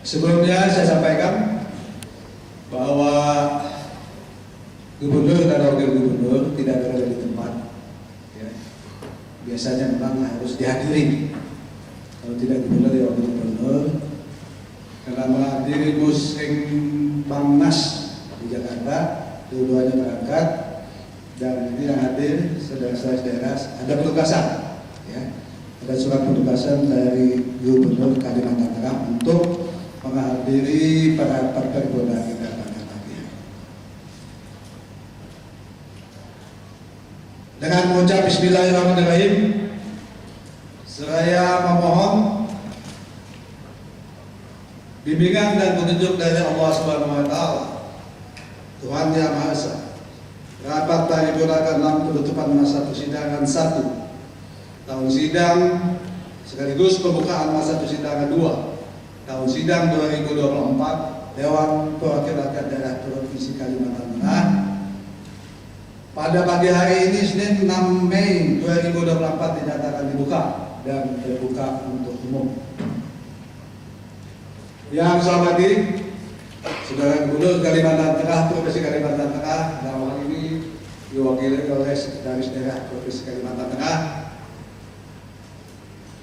Sebelumnya saya sampaikan bahwa gubernur dan wakil gubernur tidak berada di tempat. Ya. Biasanya memang harus dihadiri. Kalau tidak gubernur ya wakil gubernur. Karena menghadiri musim Bangnas di Jakarta, dua-duanya berangkat dan ini yang hadir saudara-saudara daerah ada penugasan. Ya. Ada surat penugasan dari Gubernur Kalimantan Tengah untuk menghadiri para paripurna kita pada pagi hari. Dengan mengucap Bismillahirrahmanirrahim, saya memohon bimbingan dan petunjuk dari Allah Subhanahu wa taala, Tuhan Yang Maha Esa. Rapat paripurna ke-6 penutupan masa persidangan 1 tahun sidang sekaligus pembukaan masa persidangan 2 tahun sidang 2024 Dewan Perwakilan Rakyat Daerah Provinsi Kalimantan Tengah pada pagi hari ini Senin 6 Mei 2024 dinyatakan dibuka dan terbuka untuk umum. Yang saya hormati Saudara Gubernur Kalimantan Tengah Provinsi Kalimantan Tengah, dalam hal ini diwakili oleh Sekretaris Daerah Provinsi Kalimantan Tengah.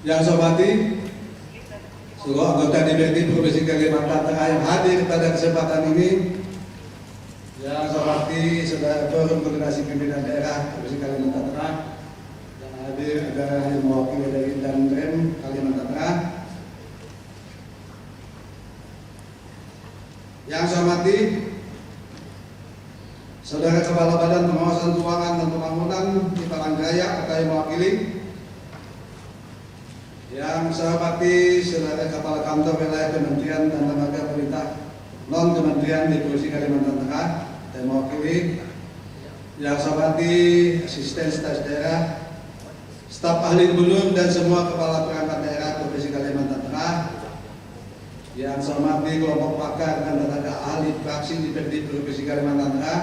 Yang saya hormati seluruh anggota DPRD Provinsi Kalimantan Tengah yang hadir pada kesempatan ini. Yang saya hormati Saudara Forum Koordinasi Pimpinan Daerah Provinsi Kalimantan Tengah yang hadir adalah yang mewakili dari Danrem Kalimantan Tengah. Yang saya hormati Saudara Kepala Badan Pengawasan Keuangan dan Pembangunan di Palangkaraya atau yang mewakili. Yang saya hormati Saudara Kepala Kantor Wilayah Kementerian dan Lembaga Pemerintah non Kementerian di Provinsi Kalimantan Tengah dan mewakili. Yang saya hormati Asisten Staf Daerah, staf ahli gubernur dan semua kepala perangkat daerah Provinsi Kalimantan Tengah. Yang saya hormati kelompok pakar dan tenaga ahli fraksi di DPRD Provinsi Kalimantan Tengah,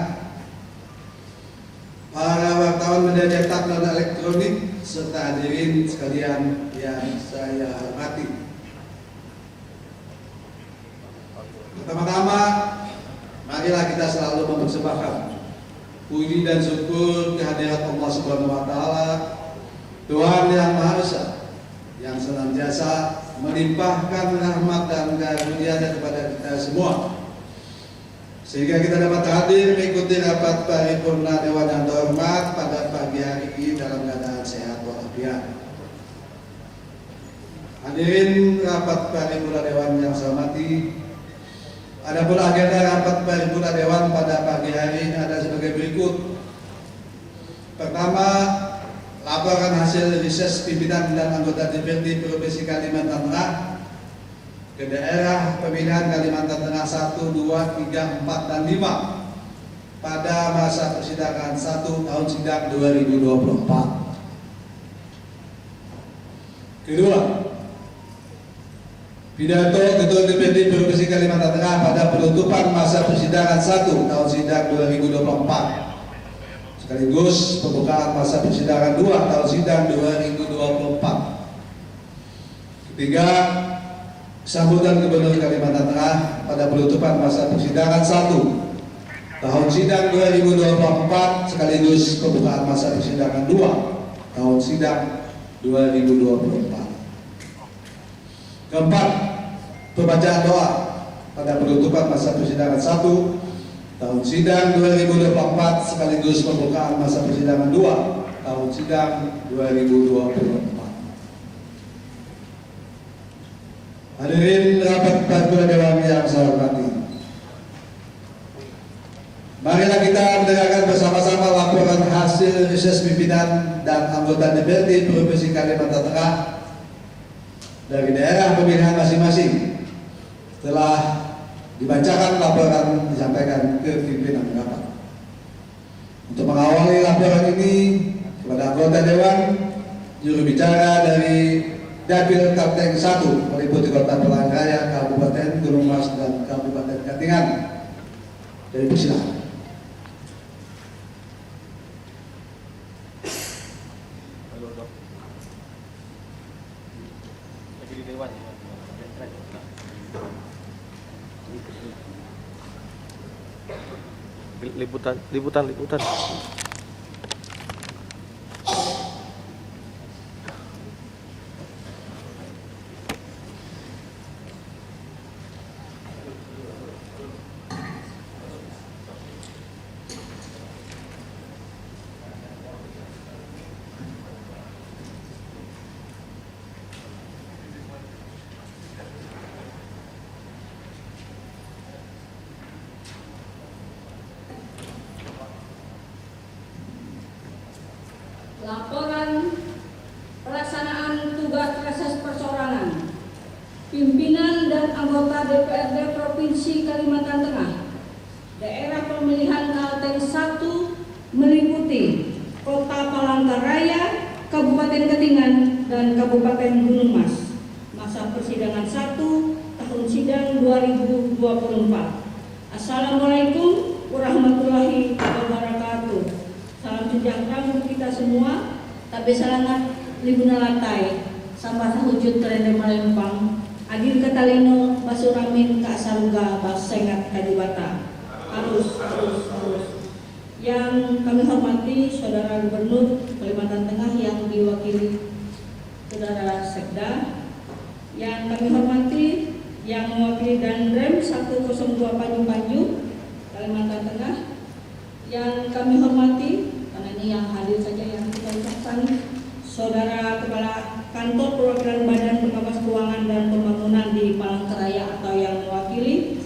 para wartawan media cetak dan elektronik serta hadirin sekalian yang saya hormati. Pertama-tama, marilah kita selalu mempersembahkan puji dan syukur kehadirat Allah Subhanahu wa taala, Tuhan Yang Maha Esa, yang senantiasa melimpahkan rahmat dan karunia-Nya kepada kita semua, sehingga kita dapat hadir mengikuti rapat paripurna Dewan yang terhormat pada pagi hari ini dalam keadaan sehat walafiat. Hadirin rapat paripurna Dewan yang saya hormati, adapun agenda rapat paripurna Dewan pada pagi hari ini ada sebagai berikut. Pertama, laporan hasil riset pimpinan dan anggota DPRD Provinsi Kalimantan Tengah ke daerah pemilihan Kalimantan Tengah 1, 2, 3, 4, dan 5 pada masa persidangan 1 tahun sidang 2024. Kedua, pidato Ketua DPRD Provinsi Kalimantan Tengah pada penutupan masa persidangan 1 tahun sidang 2024 sekaligus pembukaan masa persidangan 2 tahun sidang 2024. Ketiga, sambutan Gubernur Kalimantan Tengah pada penutupan masa persidangan 1 tahun sidang 2024 sekaligus pembukaan masa persidangan 2 tahun sidang 2024. Keempat, pembacaan doa pada penutupan masa persidangan 1 tahun sidang 2024 sekaligus pembukaan masa persidangan 2 tahun sidang 2024. Hadirin rapat paripurna Dewan yang saya hormati, marilah kita mendengarkan bersama-sama laporan hasil riset pimpinan dan anggota DPRD Provinsi Kalimantan Tengah dari daerah pemilihan masing-masing. Setelah dibacakan laporan disampaikan ke pimpinan rapat. Untuk mengawali laporan ini kepada anggota Dewan, juru bicara dari Dapil Kalteng 1 meliputi Kota Palangkaraya, Kabupaten Gunung Mas dan Kabupaten Katingan. Dari persilakan. Liputan. Laporan pelaksanaan tugas reses persorangan pimpinan dan anggota DPRD Provinsi Kalimantan Tengah daerah pemilihan Kalteng 1 meliputi Kota Palangkaraya, Kabupaten Katingan, dan Kabupaten Gunung Mas. Masa persidangan 1 tahun sidang 2024. Assalamualaikum warahmatullahi wabarakatuh. Salam sejahtera untuk kita semua. Tabe salangat libuna latai sampah wujud terende Malempang adil katalino basuramin ka asaruga basengat kadibata. Harus. Yang kami hormati Saudara Gubernur Kalimantan Tengah yang diwakili Saudara Sekda, yang kami hormati yang mewakili Danrem 102 Panju Kalimantan Tengah, yang kami hormati karena ini yang hadir saja yang kita ucapkan Saudara Kepala Kantor Perwakilan Badan Pengawas Keuangan dan Pembangunan di Palangkaraya atau yang mewakili,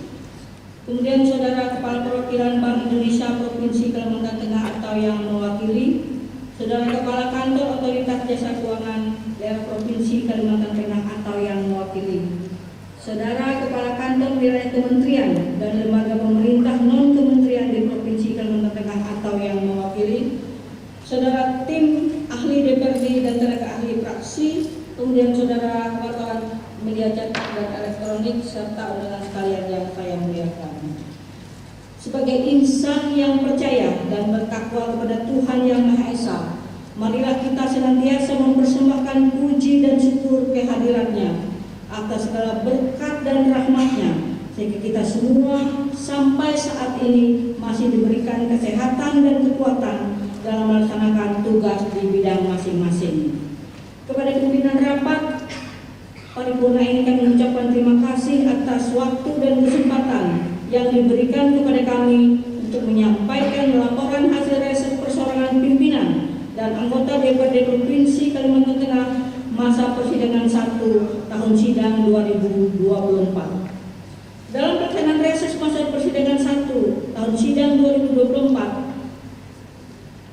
kemudian Saudara Kepala Perwakilan Bank Indonesia Provinsi Kalimantan Tengah atau yang mewakili, Saudara Kepala Kantor Otoritas Jasa Keuangan Daerah Provinsi Kalimantan Tengah atau yang mewakili, Saudara Kepala Kantor Wilayah Kementerian dan Lembaga Pemerintah Non-Kementerian di Provinsi Kalimantan Tengah atau yang mewakili, Saudara tim ahli DPRD dan tenaga ahli praksi, kemudian Saudara wartawan media cetak dan elektronik, serta undangan sekalian yang saya muliakan. Sebagai insan yang percaya dan bertakwa kepada Tuhan Yang Maha Esa, marilah kita senantiasa mempersembahkan puji dan syukur kehadirannya atas segala berkat dan rahmatnya, sehingga kita semua sampai saat ini masih diberikan kesehatan dan kekuatan dalam melaksanakan tugas di bidang masing-masing. Kepada pimpinan rapat paripurna ini kami mengucapkan terima kasih atas waktu dan kesempatan yang diberikan kepada kami untuk menyampaikan laporan hasil reses persorangan pimpinan dan anggota DPRD Provinsi Kalimantan Tengah masa persidangan 1 tahun sidang 2024. Dalam pelaksanaan reses masa persidangan 1 tahun sidang 2024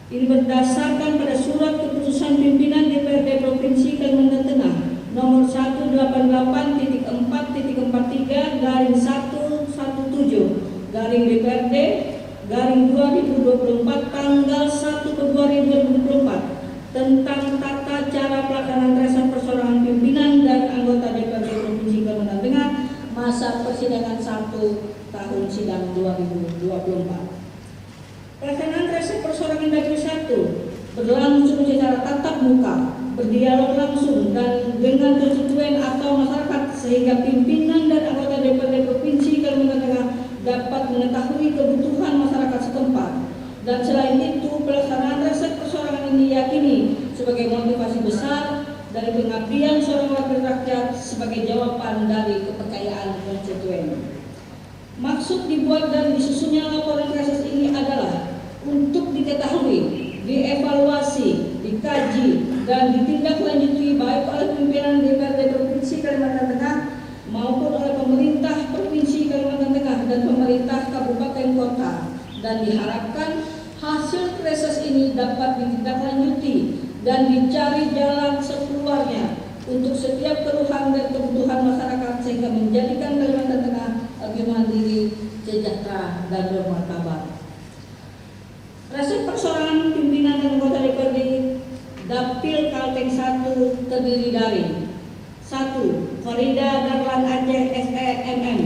ini berdasarkan pada surat keputusan pimpinan DPRD Provinsi Kalimantan Tengah nomor 188-117/DPRD/2024 tanggal 1 Februari 2024 tentang tata cara pelaksanaan reses persorangan pimpinan dan anggota DPRD Provinsi Kalimantan Tengah masa persidangan 1 tahun sidang 2024. Pelaksanaan reses persorangan dapil 1 berlangsung secara tatap muka, berdialog langsung dan dengan konstituen atau masyarakat, sehingga pimpinan dan anggota DPRD Provinsi Kalimantan Tengah dapat mengetahui kebutuhan masyarakat setempat. Dan selain itu, pelaksanaan reses persorangan ini diyakini sebagai motivasi besar dari pengabdian seorang wakil rakyat sebagai jawaban dari kepercayaan konstituen. Maksud dibuat dan disusunnya laporan reses ini adalah untuk diketahui, dievaluasi, dikaji, dan ditindaklanjuti baik oleh pimpinan DPRD Provinsi Kalimantan Tengah maupun oleh pemerintah Provinsi Kalimantan Tengah dan pemerintah kabupaten kota, dan diharapkan hasil reses ini dapat ditindaklanjuti dan dicari jalan sekeluarnya untuk setiap keluhan dan kebutuhan masyarakat, sehingga menjadikan Kalimantan Tengah lebih mandiri, sejahtera, dan bermartabat. Reses persorangan pimpinan dan anggota DPRD Dapil Kalteng 1 terdiri dari 1. Farida Darlan Aceh SEMM.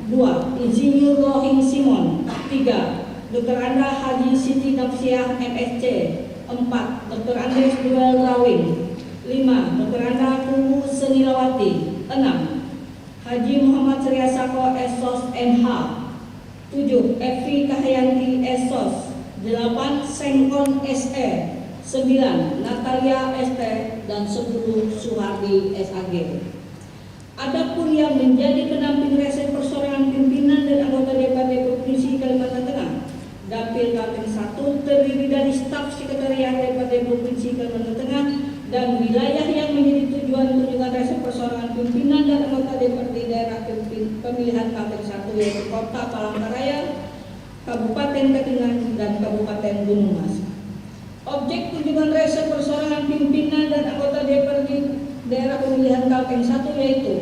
2. Insinyur Rohing Simon. 3. Dr. Anda Haji Siti Nafsiah MSc. 4. Dr. Andres Duel Rawin. 5. Dr. Anda Kubu Senilawati. 6. Haji Muhammad Suryasako SOS MH. 7. Evi Kahyanti SOS. 8. Sengkon SE. 9. Natalia ST dan 10. Suhardi SAG. Adapun yang menjadi pendamping rese persorangan pimpinan dan anggota DPRD Provinsi Kalimantan Tengah, Dapil Kalteng 1 terdiri dari staf sekretariat DPRD Provinsi Kalimantan Tengah dan wilayah yang menjadi tujuan kunjungan rese persorangan pimpinan dan anggota DPRD daerah pemilihan Kalteng 1 yaitu Kota Palangkaraya, Kabupaten Katingan, dan Kabupaten Gunung Mas. Objek kunjungan rese persorangan pimpinan dan anggota DPRD daerah pemilihan Kalteng 1 yaitu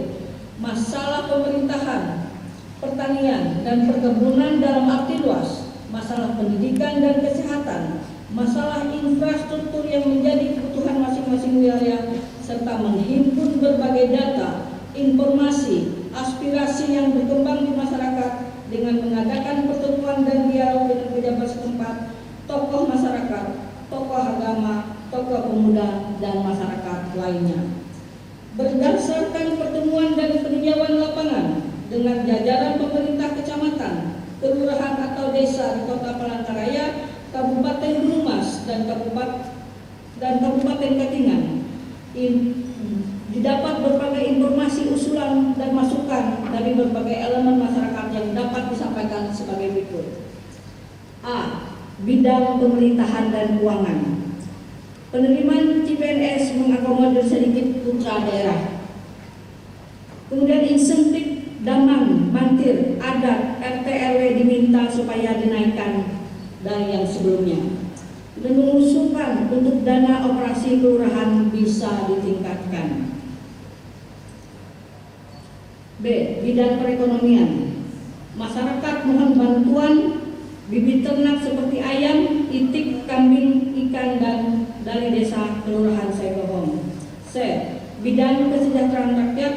masalah pemerintahan, pertanian, dan perkebunan dalam arti luas, masalah pendidikan dan kesehatan, masalah infrastruktur yang menjadi kebutuhan masing-masing wilayah, serta menghimpun berbagai data, informasi, aspirasi yang berkembang di masyarakat dengan mengadakan pertemuan dan dialog dengan pejabat setempat, tokoh masyarakat, tokoh agama, tokoh pemuda, dan masyarakat lainnya. Berdasarkan pertemuan dan peninjauan lapangan dengan jajaran pemerintah kecamatan, kelurahan atau desa di Kota Palangkaraya, Kabupaten Gunung Mas, dan Kabupaten Katingan, didapat berbagai informasi, usulan, dan masukan dari berbagai elemen masyarakat yang dapat disampaikan sebagai berikut. A. Bidang pemerintahan dan keuangan. Penerimaan CPNS mengakomodir sedikit putra daerah. Kemudian insentif damang, mantir, adat, RT RW diminta supaya dinaikkan dari yang sebelumnya. Dan mengusulkan untuk dana operasi kelurahan bisa ditingkatkan. B. Bidang perekonomian. Masyarakat mohon bantuan bibit ternak seperti ayam, itik, kambing, ikan, dan dari desa kelurahan Segohong. C. Bidang kesejahteraan rakyat.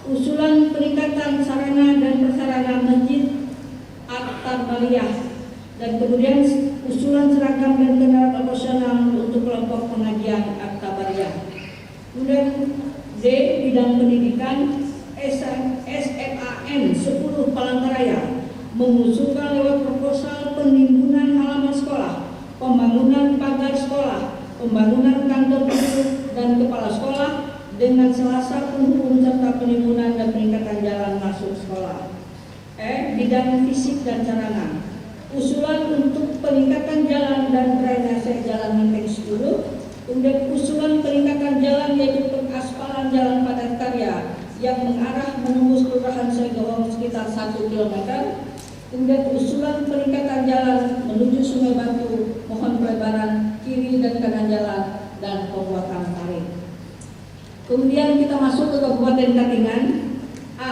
Usulan peningkatan sarana dan prasarana masjid At-Tarbaliyah, dan kemudian usulan seragam dan kendaraan operasional untuk kelompok pengajian At-Tabariyah. Kemudian D. Bidang pendidikan. SMAN 10 Palangkaraya mengusulkan lewat proposal penimbunan halaman sekolah, pembangunan pagar sekolah, pembangunan kantor guru dan kepala sekolah dengan selasa penghubung serta penimbunan dan peningkatan jalan masuk sekolah. E. Bidang fisik dan sarana. Usulan untuk peningkatan jalan dan drainase jalan Menteng 10. Kemudian usulan peningkatan jalan yaitu pengaspalan jalan padat karya yang mengarah menembus kelurahan Segohong sekitar 1 km. Kemudian usulan peningkatan jalan menuju Sungai Batu, mohon pelebaran kiri dan kanan jalan dan pembuatan tarik. Kemudian kita masuk ke Kabupaten Katingan. A.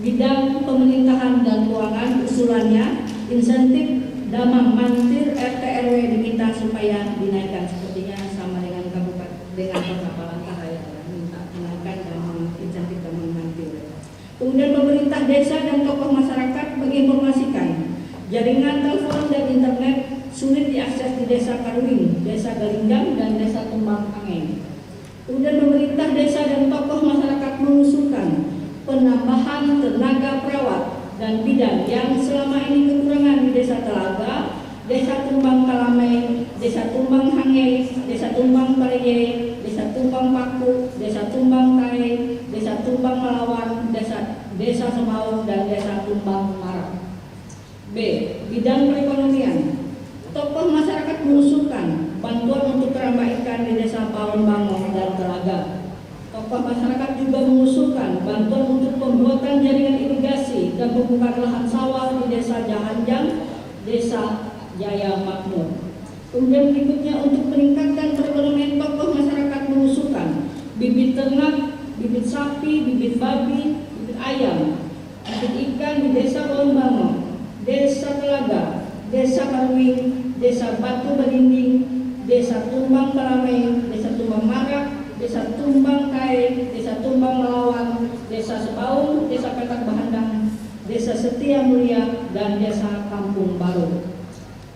Bidang pemerintahan dan keuangan. Usulannya insentif damang, mantir, RT RW diminta supaya dinaikkan, sepertinya sama dengan Kota Palangkaraya, minta menaikkan damang, insentif damang, mantir. Kemudian pemerintah desa dan tokoh masyarakat menginformasikan jaringan telepon dan internet sulit diakses di Desa Karuing, Desa Galinggang, dan Desa Tumbang Angeng. Kemudian pemerintah desa dan tokoh masyarakat mengusulkan penambahan tenaga perawat dan bidan yang selama ini kekurangan di Desa Telaga, Desa Tumbang Kalame, Desa Tumbang Hangei, Desa Tumbang Pareye, Desa Tumbang Paku, Desa Tumbang Tae, Desa Tumbang Melawan, Desa Semaung, dan Desa Tumbang Marak. B. Bidang perekonomian. Tokoh masyarakat mengusulkan bantuan untuk keramba ikan di Desa Pawon Bangong dan Telaga. Tokoh masyarakat juga mengusulkan bantuan untuk pembuatan jaringan irigasi dan pembukaan lahan sawah di Desa Jahanjang, Desa Jaya Makmur. Kemudian berikutnya untuk meningkatkan perekonomian, tokoh masyarakat mengusulkan bibit ternak, bibit sapi, bibit babi, bibit ayam, bibit ikan di Desa Pawon Bangong, Desa Telaga, Desa Karuing, Desa Batu Berinding, Desa Tumbang Kalame, Desa Tumbang Marak, Desa Tumbang Kae, Desa Tumbang Melawan, Desa Sebaung, Desa Petak Bahandang, Desa Setia Mulia, dan Desa Kampung Baru.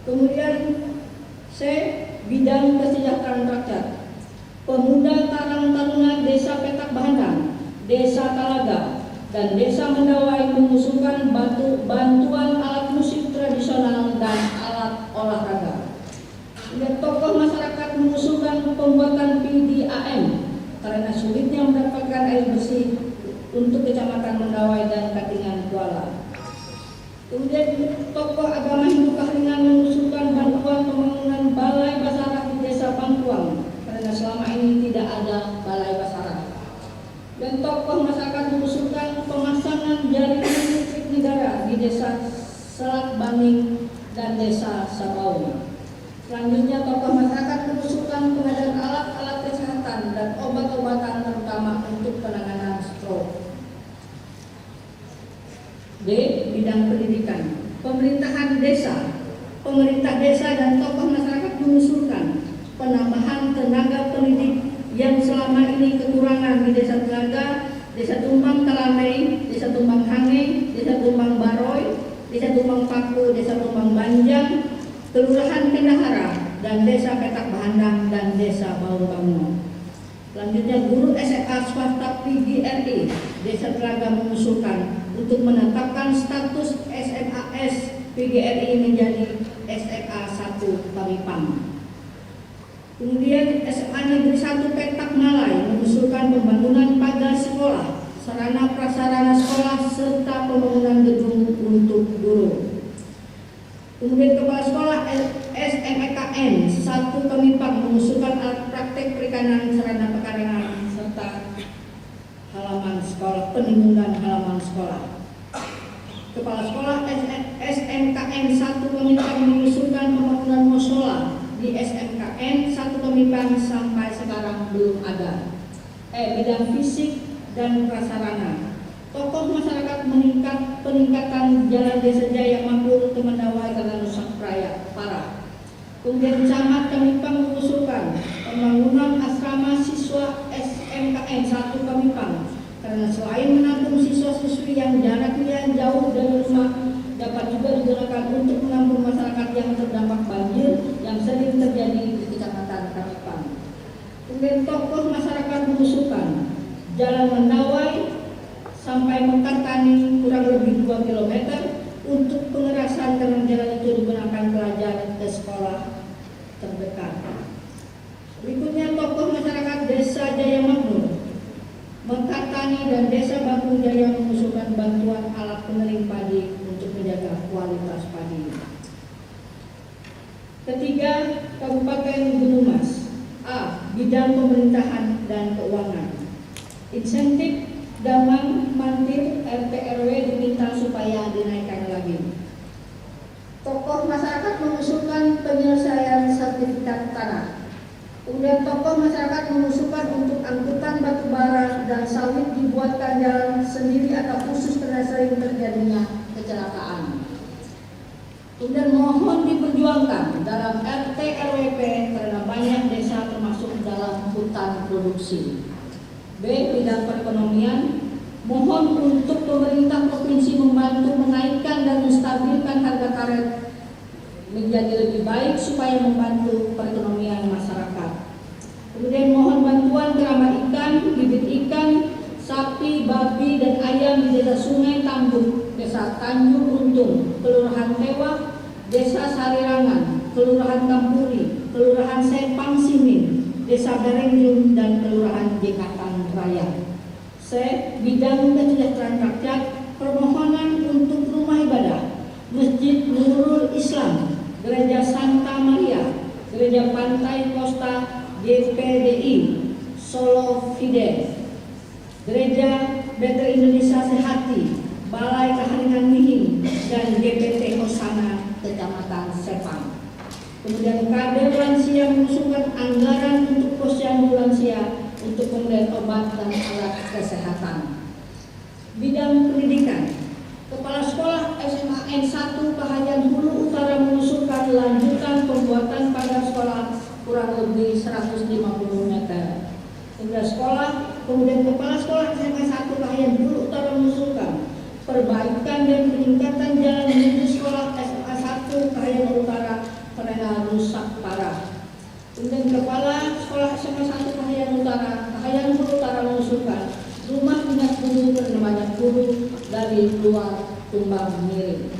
Kemudian C. Bidang kesejahteraan rakyat. Pemuda Karang Taruna Desa Petak Bahandang, Desa Talaga, dan Desa Mendawai mengusulkan bantuan alat musik tradisional dan alat olahraga. Dan tokoh masyarakat mengusulkan pembuatan PDAM karena sulitnya mendapatkan air bersih untuk Kecamatan Mendawai dan Katingan Kuala. Kemudian tokoh agama Hindu Kahringan mengusulkan bantuan pembangunan balai basarah di Desa Bangkuang karena selama ini tidak ada balai basarah. Dan tokoh masyarakat mengusulkan pemasangan jaringan listrik negara di Desa Selat Baning dan Desa Sabaung. Selanjutnya tokoh masyarakat mengusulkan pengadaan alat-alat kesehatan dan obat-obatan terutama untuk penanganan stroke. B. Bidang pendidikan. Pemerintah desa dan tokoh masyarakat mengusulkan penambahan tenaga pendidik yang selama ini kekurangan di Desa Telaga, Desa Tumbang Talamei, Desa Tumbang Hange, Desa Tumbang Baroy, Desa Tumbang Paku, Desa Tumbang Banjang, Kelurahan Kendahara, dan Desa Petak Bahandang dan Desa Bau-Bangun. Selanjutnya guru SMA swasta PGRI Desa Telaga mengusulkan untuk menetapkan status SMAS PGRI menjadi SMA 1 Paripang. Kemudian SMA Negeri 1 Petak Malai mengusulkan pembangunan pagar sekolah, sarana prasarana sekolah, serta pembangunan gedung untuk guru. Kemudian Kepala Sekolah SMEKN 1 Kemipang mengusulkan alat praktek perikanan, sarana pekarangan, serta halaman sekolah, penimbunan halaman sekolah. Kepala Sekolah SMKN 1 Kemipang mengusulkan pembangunan musola di SMKN 1 Kemipang sampai sekarang belum ada. Bidang fisik dan prasarana. Tokoh masyarakat peningkatan jalan Desa Jaya Makmur ke Mendawai karena rusak parah. Kemudian Camat Kemipang mengusulkan pembangunan asrama siswa SMKN 1 Kemipang karena selain menampung siswa-siswi yang jaraknya jauh dari rumah, dapat juga digunakan untuk menampung masyarakat yang terdampak banjir yang sering terjadi di Kecamatan Kemipang. Kemudian tokoh masyarakat mengusulkan jalan Mendawai sampai Mekantani kurang lebih 2 km untuk pengerasan karena jalan itu digunakan pelajar ke sekolah terdekat. Berikutnya tokoh masyarakat Desa Jaya Makmur, Mekantani dan Desa Batu Jaya mengusulkan bantuan alat pengering padi untuk menjaga kualitas padi. Ketiga, Kabupaten Gunung Mas. A. Bidang pemerintahan dan keuangan. Insentif Damang Mantir RT RW diminta supaya dinaikkan lagi. Tokoh masyarakat mengusulkan penyelesaian sertifikat tanah. Kemudian tokoh masyarakat mengusulkan untuk angkutan batu bara dan sawit dibuatkan jalan sendiri atau khusus karena sering terjadinya kecelakaan. Kemudian mohon diperjuangkan dalam RT RWP karena banyak desa termasuk dalam hutan produksi. B. Bidang perekonomian. Mohon untuk pemerintah provinsi membantu menaikkan dan menstabilkan harga karet menjadi lebih baik supaya membantu perekonomian masyarakat. Kemudian mohon bantuan kerama ikan, bibit ikan, sapi, babi, dan ayam di Desa Sungai Tambuk, Desa Tanjung Untung, Kelurahan Tewak, Desa Sarirangan, Kelurahan Kampuri, Kelurahan Sepang Simin, Desa Garengjung, dan Kelurahan Jekatan Raya. C. Bidang kesejahteraan rakyat. Permohonan untuk rumah ibadah, Masjid Nurul Islam, Gereja Santa Maria, Gereja Pantai Costa GPDI, Solo Fide, Gereja Betel Indonesia Sehati, Balai Kaharingan Mihing, dan GPT Hosana Kecamatan Sepang. Kemudian kader lansia mengusulkan anggaran untuk posyandu lansia untuk pembelian obat dan alat kesehatan. Bidang pendidikan. Kepala Sekolah SMA N1 Kahayan Hulu Utara mengusulkan lanjutan pembuatan pagar sekolah kurang lebih 150 meter. Kemudian Kepala Sekolah SMA 1 Kahayan Hulu Utara mengusulkan perbaikan dan peningkatan jalan menuju sekolah SMA 1 Kahayan Utara karena rusak parah. Kemudian Kepala Sekolah SMA 1 Kahayan Hulu Utara mengusulkan rumah dinas guru karena banyak guru dari luar tumbang miring.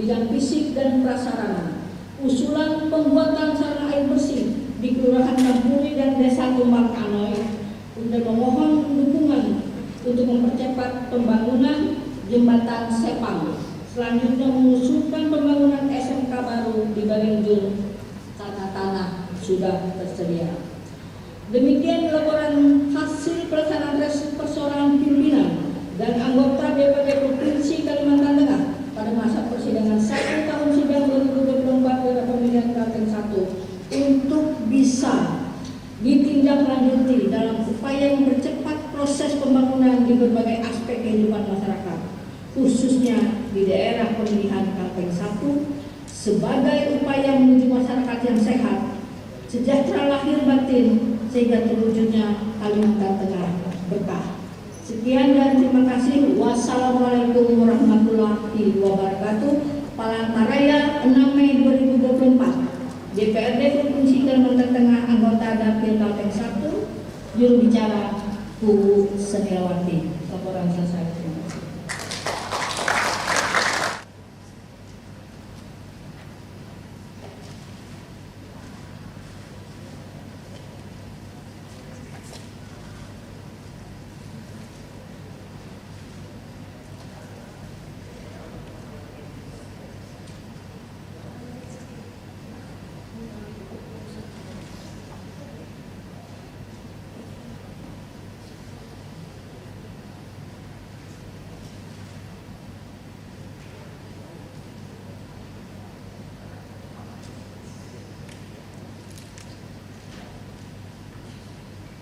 Bidang fisik dan prasarana, usulan pembuatan sarana air bersih di Kelurahan Kampuri dan Desa Tumbang Anoy untuk memohon dukungan untuk mempercepat pembangunan jembatan Sepang. Selanjutnya mengusulkan pembangunan SMK baru di Baringjung, tanah sudah tersedia. Demikian laporan hasil pelaksanaan persoalan pimpinan dan anggota DPRD Provinsi Kalimantan Tengah pada masa persidangan 1 tahun sidang 2024 daerah pemilihan Kalteng 1 untuk bisa ditindaklanjuti dalam upaya mempercepat proses pembangunan di berbagai aspek kehidupan masyarakat, khususnya di daerah pemilihan Kalteng 1 sebagai upaya menuju masyarakat yang sehat, sejahtera lahir batin, sehingga terwujudnya Kalimantan Tengah berkah. Sekian dan terima kasih. Wassalamualaikum warahmatullahi wabarakatuh. Palangkaraya 6 Mei 2024. DPRD Provinsi Kalimantan Tengah, anggota Dapil Kalteng 1, juru bicara Bu Seniawati. Laporan selesai. Terima kasih.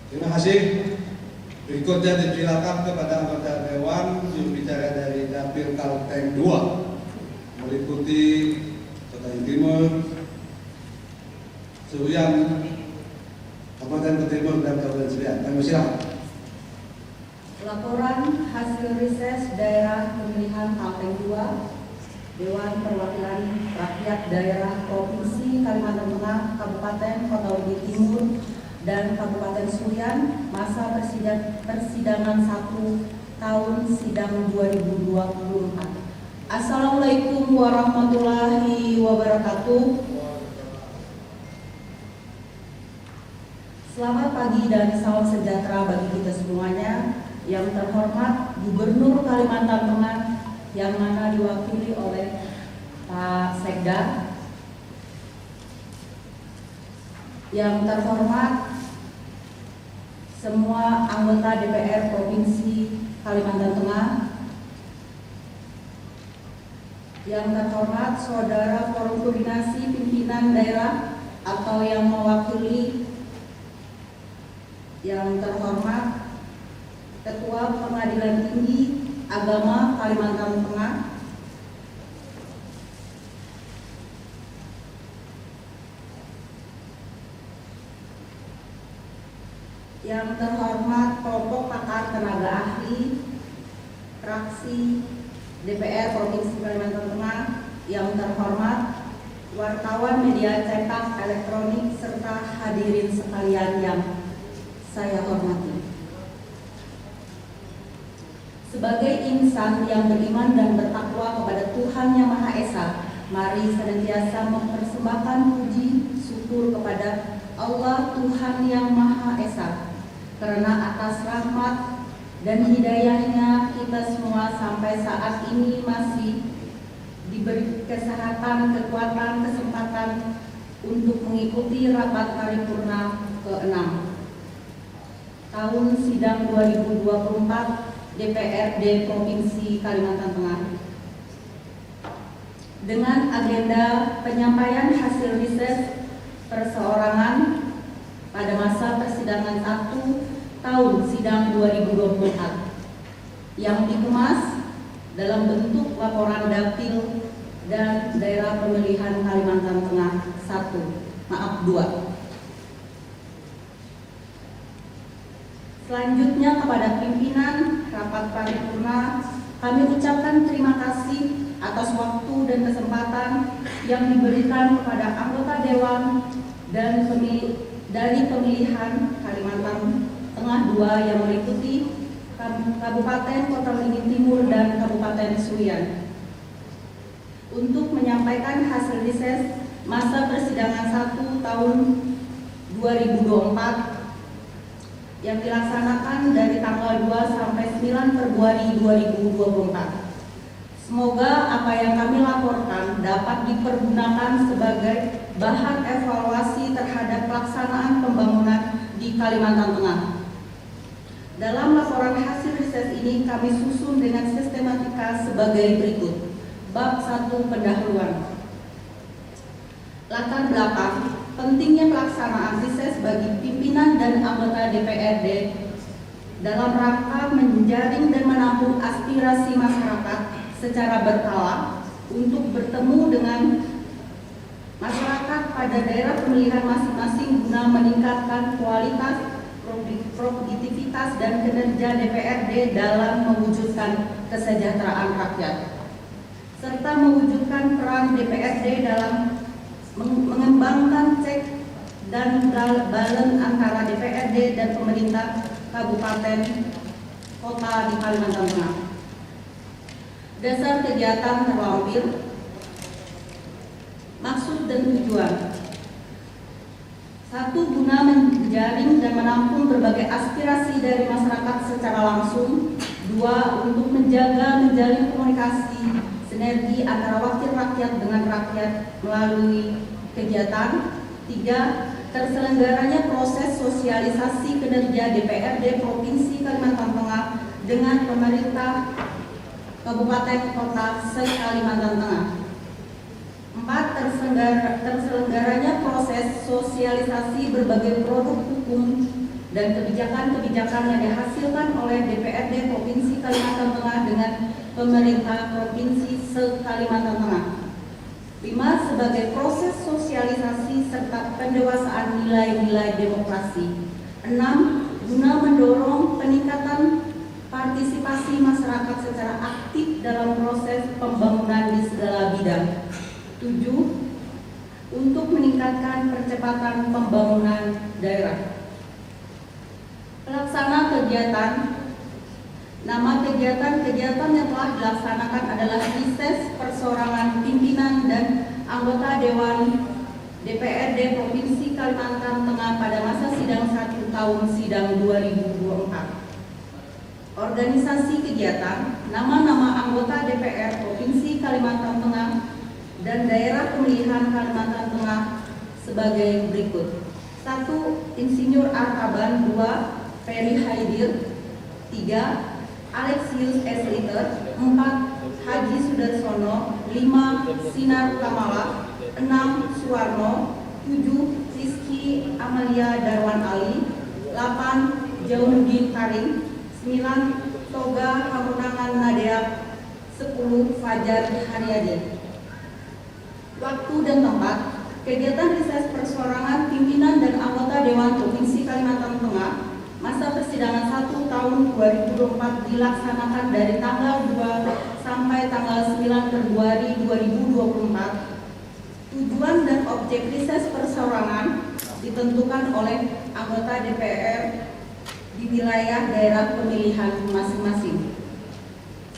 Terima kasih. Berikutnya dipersilakan kepada anggota Dewan juru bicara dari Dapil Kalteng 2 meliputi Kota Timur, Seruyan, Kabupaten Timur dan Kabupaten Seruyan. Kami silakan. Laporan hasil riset daerah pemilihan Kalteng 2 Dewan Perwakilan Rakyat Daerah Provinsi Kalimantan Tengah, Kabupaten Kota Bukit Timur dan Kabupaten Seruyan masa persidangan 1 tahun sidang 2024. Assalamualaikum warahmatullahi wabarakatuh. Selamat pagi dan salam sejahtera bagi kita semuanya. Yang terhormat Gubernur Kalimantan Tengah yang mana diwakili oleh Pak Sekda. Yang terhormat semua anggota DPR Provinsi Kalimantan Tengah. Yang terhormat Saudara Forum Koordinasi Pimpinan Daerah atau yang mewakili. Yang terhormat Ketua Pengadilan Tinggi Agama Kalimantan Tengah. Yang terhormat kelompok pakar tenaga ahli fraksi DPR Provinsi Kalimantan Tengah. Yang terhormat wartawan media cetak elektronik serta hadirin sekalian yang saya hormati. Sebagai insan yang beriman dan bertakwa kepada Tuhan Yang Maha Esa, mari senantiasa mempersembahkan puji syukur kepada Allah Tuhan Yang Maha Esa, karena atas rahmat dan hidayahnya kita semua sampai saat ini masih diberi kesehatan, kekuatan, kesempatan untuk mengikuti rapat paripurna ke-6 tahun sidang 2024 DPRD Provinsi Kalimantan Tengah. Dengan agenda penyampaian hasil riset perseorangan pada masa persidangan 1 tahun sidang 2024 yang dikemas dalam bentuk laporan dapil dan daerah pemilihan Kalimantan Tengah 2. Selanjutnya kepada pimpinan rapat paripurna, kami ucapkan terima kasih atas waktu dan kesempatan yang diberikan kepada anggota Dewan dan dari pemilihan Kalimantan Tengah 2 yang meliputi Kabupaten Kota Beringin Timur dan Kabupaten Sulian. Untuk menyampaikan hasil riset masa persidangan 1 tahun 2024 yang dilaksanakan dari tanggal 2 sampai 9 Februari 2024. Semoga apa yang kami laporkan dapat dipergunakan sebagai bahan evaluasi terhadap pelaksanaan pembangunan di Kalimantan Tengah. Dalam laporan hasil riset ini kami susun dengan sistematika sebagai berikut. Bab 1 pendahuluan. Latar belakang pentingnya pelaksanaan riset bagi pimpinan dan anggota DPRD dalam rangka menjaring dan menampung aspirasi masyarakat secara berkala untuk bertemu dengan masyarakat pada daerah pemilihan masing-masing guna meningkatkan kualitas, produktivitas dan kinerja DPRD dalam mewujudkan kesejahteraan rakyat, serta mewujudkan peran DPRD dalam mengembangkan cek dan balance antara DPRD dan pemerintah kabupaten kota di Kalimantan Tengah. Dasar kegiatan terlampir, maksud dan tujuan. 1. Guna menjaring dan menampung berbagai aspirasi dari masyarakat secara langsung. 2. Untuk menjaga menjalin komunikasi sinergi antara wakil rakyat dengan rakyat melalui kegiatan. 3. Terselenggaranya proses sosialisasi kinerja DPRD Provinsi Kalimantan Tengah dengan pemerintah kabupaten kota se-Kalimantan Tengah. 4. Terselenggaranya proses sosialisasi berbagai produk hukum dan kebijakan-kebijakan yang dihasilkan oleh DPRD Provinsi Kalimantan Tengah dengan pemerintah Provinsi se-Kalimantan Tengah. 5. Sebagai proses sosialisasi serta pendewasaan nilai-nilai demokrasi. 6. Guna mendorong peningkatan partisipasi masyarakat secara aktif dalam proses pembangunan di segala bidang. 7. Untuk meningkatkan percepatan pembangunan daerah. Pelaksana kegiatan. Nama kegiatan-kegiatan yang telah dilaksanakan adalah riset persorangan pimpinan dan anggota Dewan DPRD Provinsi Kalimantan Tengah pada masa sidang 1 tahun sidang 2024. Organisasi kegiatan, nama-nama anggota DPR Provinsi Kalimantan Tengah dan daerah pemilihan Kalimantan Tengah sebagai berikut. 1. Insinyur Artaban. 2. Ferry Haidir. 3. Alexius S. Liter. 4. Haji Sudarsono. 5. Sinar Kamala. 6. Suwarno. 7. Rizky Amalia Darwan Ali. 8. Jaunuddin Karim. 9. Toga Hamunangan Nadia. 10. Fajar Haryadi. Waktu dan tempat. Kegiatan riset persorangan pimpinan dan anggota Dewan Provinsi Kalimantan Tengah masa persidangan 1 tahun 2024 dilaksanakan dari tanggal 2 sampai tanggal 9 Februari 2024. Tujuan dan objek riset persorangan ditentukan oleh anggota DPR di wilayah daerah pemilihan masing-masing.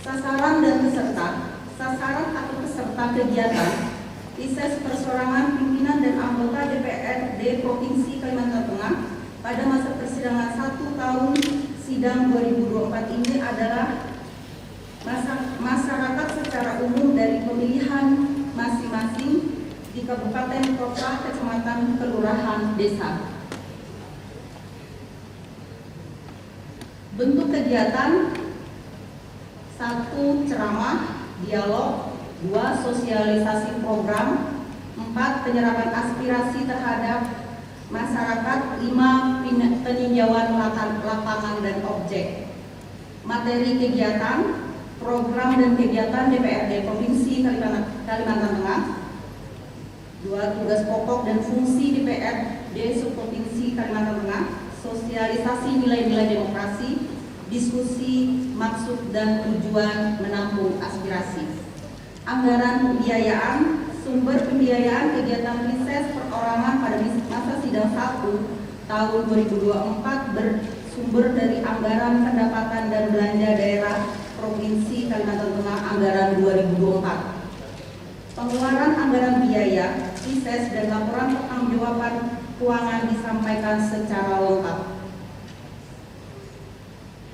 Sasaran dan peserta. Sasaran atau peserta kegiatan riset persorangan pimpinan dan anggota DPRD Provinsi Kalimantan Tengah pada masa persidangan 1 tahun sidang 2024 ini adalah masyarakat secara umum dari pemilihan masing-masing di kabupaten, kota, kecamatan, kelurahan, desa. Bentuk kegiatan: 1. Ceramah, dialog. 2. Sosialisasi program. 4. Penyerapan aspirasi terhadap masyarakat. 5. Peninjauan lapangan dan objek. Materi kegiatan, program dan kegiatan DPRD Provinsi Kalimantan Tengah. 2. Tugas pokok dan fungsi DPRD Provinsi Kalimantan Tengah. Sosialisasi nilai-nilai demokrasi. Diskusi maksud dan tujuan menampung aspirasi. Anggaran pembiayaan. Sumber pembiayaan kegiatan riset perorangan pada masa sidang 1 tahun 2024 sumber dari anggaran pendapatan dan belanja daerah Provinsi Kalimantan Tengah anggaran 2024. Pengeluaran anggaran biaya, rises, dan laporan pertanggungjawaban keuangan disampaikan secara lengkap.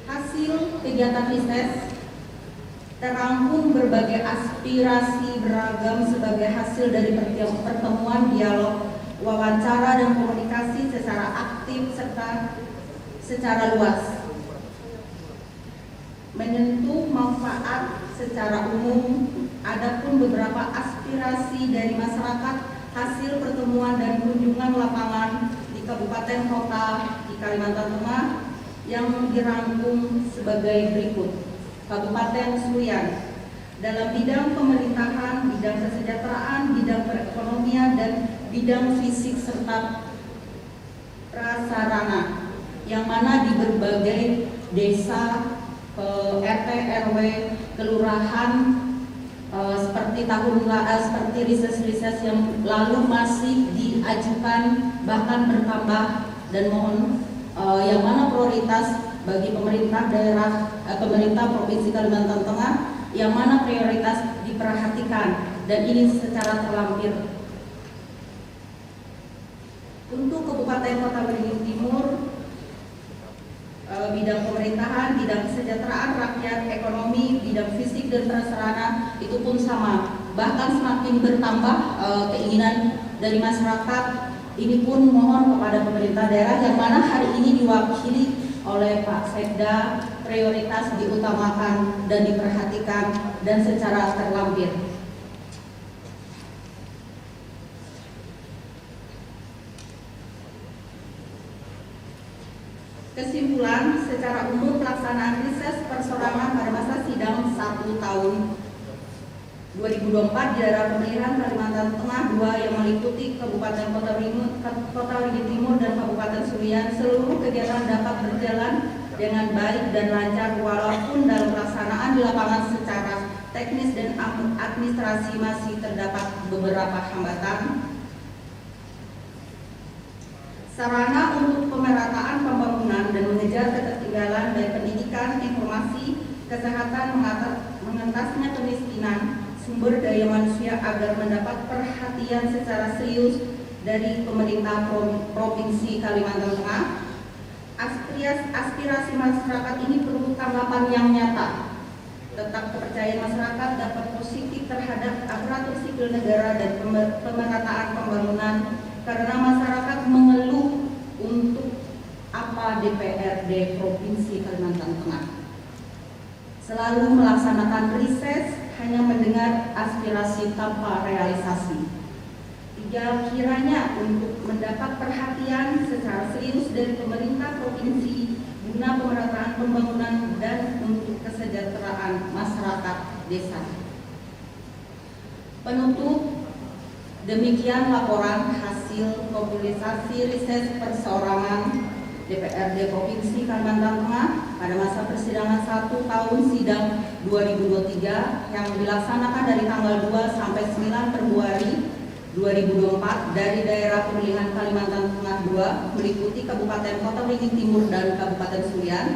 Hasil kegiatan rises terangkum berbagai aspirasi beragam sebagai hasil dari pertemuan, dialog, wawancara, dan komunikasi secara aktif serta secara luas, menyentuh manfaat secara umum. Adapun beberapa aspirasi dari masyarakat hasil pertemuan dan kunjungan lapangan di kabupaten kota di Kalimantan Tengah yang dirangkum sebagai berikut. Kabupaten Sulian, dalam bidang pemerintahan, bidang kesejahteraan, bidang perekonomian, dan bidang fisik serta prasarana, yang mana di berbagai desa, RT, RW, kelurahan, seperti rises-rises yang lalu masih diajukan bahkan bertambah, dan mohon yang mana prioritas bagi pemerintah daerah, pemerintah Provinsi Kalimantan Tengah, yang mana prioritas diperhatikan dan ini secara terlampir. Untuk Kabupaten Kota Waringin Timur, bidang pemerintahan, bidang kesejahteraan rakyat, ekonomi, bidang fisik dan prasarana itu pun sama, bahkan semakin bertambah keinginan dari masyarakat. Ini pun mohon kepada pemerintah daerah yang mana hari ini diwakili oleh Pak Sekda, prioritas diutamakan dan diperhatikan dan secara terlampir. Kesimpulan, secara umum pelaksanaan rises persorangan pada masa sidang 1 tahun 2024 di daerah pemilihan Kalimantan Tengah 2 yang meliputi Kabupaten Kota Waringin Timur dan Kabupaten Sulian, seluruh kegiatan dapat berjalan dengan baik dan lancar walaupun dalam pelaksanaan di lapangan secara teknis dan administrasi masih terdapat beberapa hambatan. Sarana untuk pemerataan pembangunan dan mengejar ketertinggalan dari pendidikan, informasi, kesehatan, mengentasnya kemiskinan, sumber daya manusia agar mendapat perhatian secara serius dari pemerintah Provinsi Kalimantan Tengah. Aspirasi masyarakat ini perlu tanggapan yang nyata. Tetap kepercayaan masyarakat dapat positif terhadap aparatur sipil negara dan pemerataan pembangunan karena masyarakat mengeluh untuk apa DPRD Provinsi Kalimantan Tengah selalu melaksanakan rises hanya mendengar aspirasi tanpa realisasi. Kiranya untuk mendapat perhatian secara serius dari pemerintah provinsi guna pemerataan pembangunan dan untuk kesejahteraan masyarakat desa. Penutup, demikian laporan hasil mobilisasi rises perseorangan DPRD Provinsi Kalimantan Tengah pada masa persidangan 1 tahun sidang 2023 yang dilaksanakan dari tanggal 2 sampai 9 Februari 2024 dari daerah pemilihan Kalimantan Tengah 2 meliputi Kabupaten Kota Waringin Timur dan Kabupaten Sulian.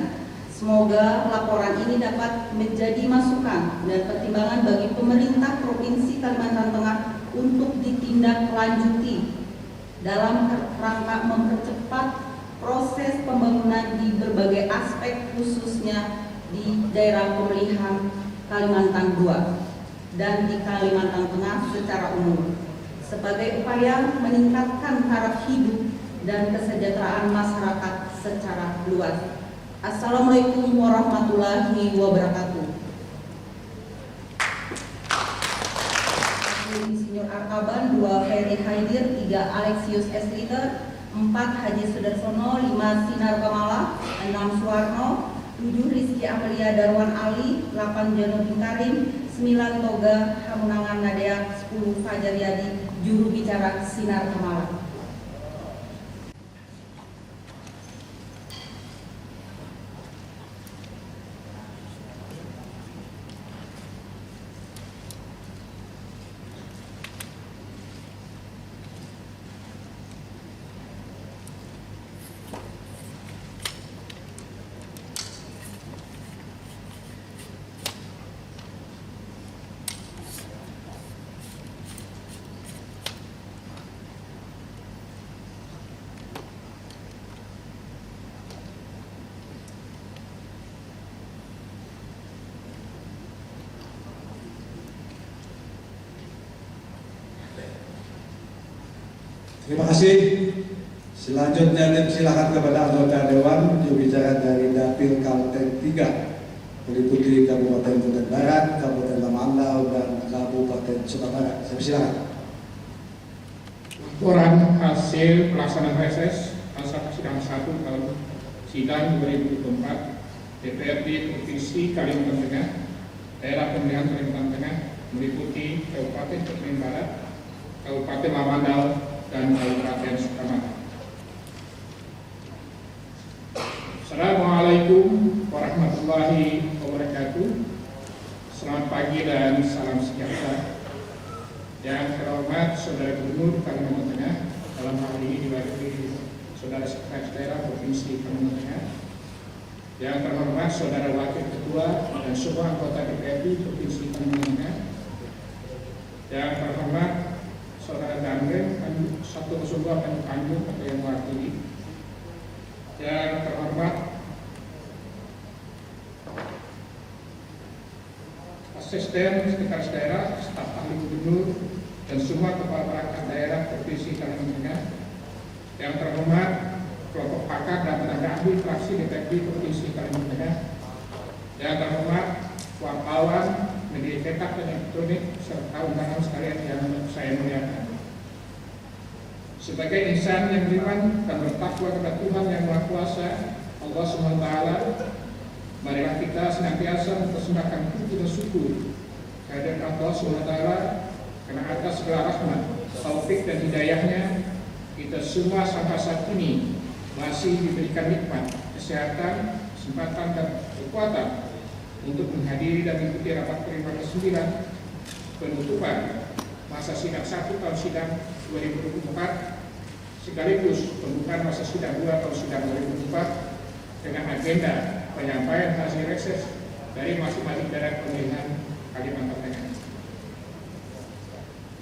Semoga laporan ini dapat menjadi masukan dan pertimbangan bagi pemerintah Provinsi Kalimantan Tengah untuk ditindaklanjuti dalam rangka mempercepat proses pembangunan di berbagai aspek khususnya di daerah pemilihan Kalimantan II dan di Kalimantan Tengah secara umum sebagai upaya meningkatkan taraf hidup dan kesejahteraan masyarakat secara luas. Assalamualaikum warahmatullahi wabarakatuh. Insinyur Arkaban, 2 Ferry Haidir, 3 Alexius S. Ritter, 4 Haji Sudarsono, 5 Sinar Kamala, 6 Suwarno, 7 Rizky Amelia Darwan Ali, 8 Janudin Karim, 9 Toga Hamunangan Nadea, 10 Fajar Yadi, juru bicara Sinar Kamala. Terima kasih. Selanjutnya silakan kepada anggota Dewan juru bicara dari Dapil Kalteng 3 meliputi Kabupaten Kutai Barat, Kabupaten Lamandau, dan Kabupaten Sumatera Barat. Saya silakan. Laporan hasil pelaksanaan reses masa sidang 1 tahun sidang 2024 DPRD Provinsi Kalimantan Tengah, Daerah Pemilihan Kalimantan Tengah meliputi Kabupaten Kutai Barat, Kabupaten Lamandau, dan Kabupaten Sumatera. Assalamualaikum warahmatullahi wabarakatuh. Selamat pagi dan salam sejahtera. Yang terhormat Saudara Gubernur Kalimantan Tengah, dalam hal ini diwakili Saudara Sekretaris Daerah Provinsi Kalimantan Tengah. Yang terhormat Saudara Wakil Ketua dan semua anggota DPRD Provinsi Kalimantan Tengah. Yang terhormat Saudara Danrem 102 Tanjung atau yang mewakili. Yang terhormat Asisten Sekretaris Daerah, staf ahli gubernur, dan semua kepala perangkat daerah Provinsi Kalimantan Tengah. Yang terhormat kelompok pakar dan tenaga ahli fraksi DPRD Provinsi Kalimantan Tengah. Yang terhormat wartawan, media cetak dan elektronik, serta undangan sekalian yang saya muliakan. Sebagai insan yang beriman dan bertakwa kepada Tuhan yang Maha Kuasa, Allah SWT, marilah kita senantiasa mempersembahkan puji dan syukur kehadirat Allah SWT, karena atas segala rahmat, taufik dan hidayahnya kita semua sampai saat ini masih diberikan nikmat, kesehatan, kesempatan dan kekuatan untuk menghadiri dan mengikuti rapat terima ke-9 penutupan masa sidang 1 tahun sidang 2024 sekaligus pembukaan masa sidang 2 tahun sidang 2024 dengan agenda penyampaian hasil reses dari masing-masing daerah pemilihan Kalimantan Tengah.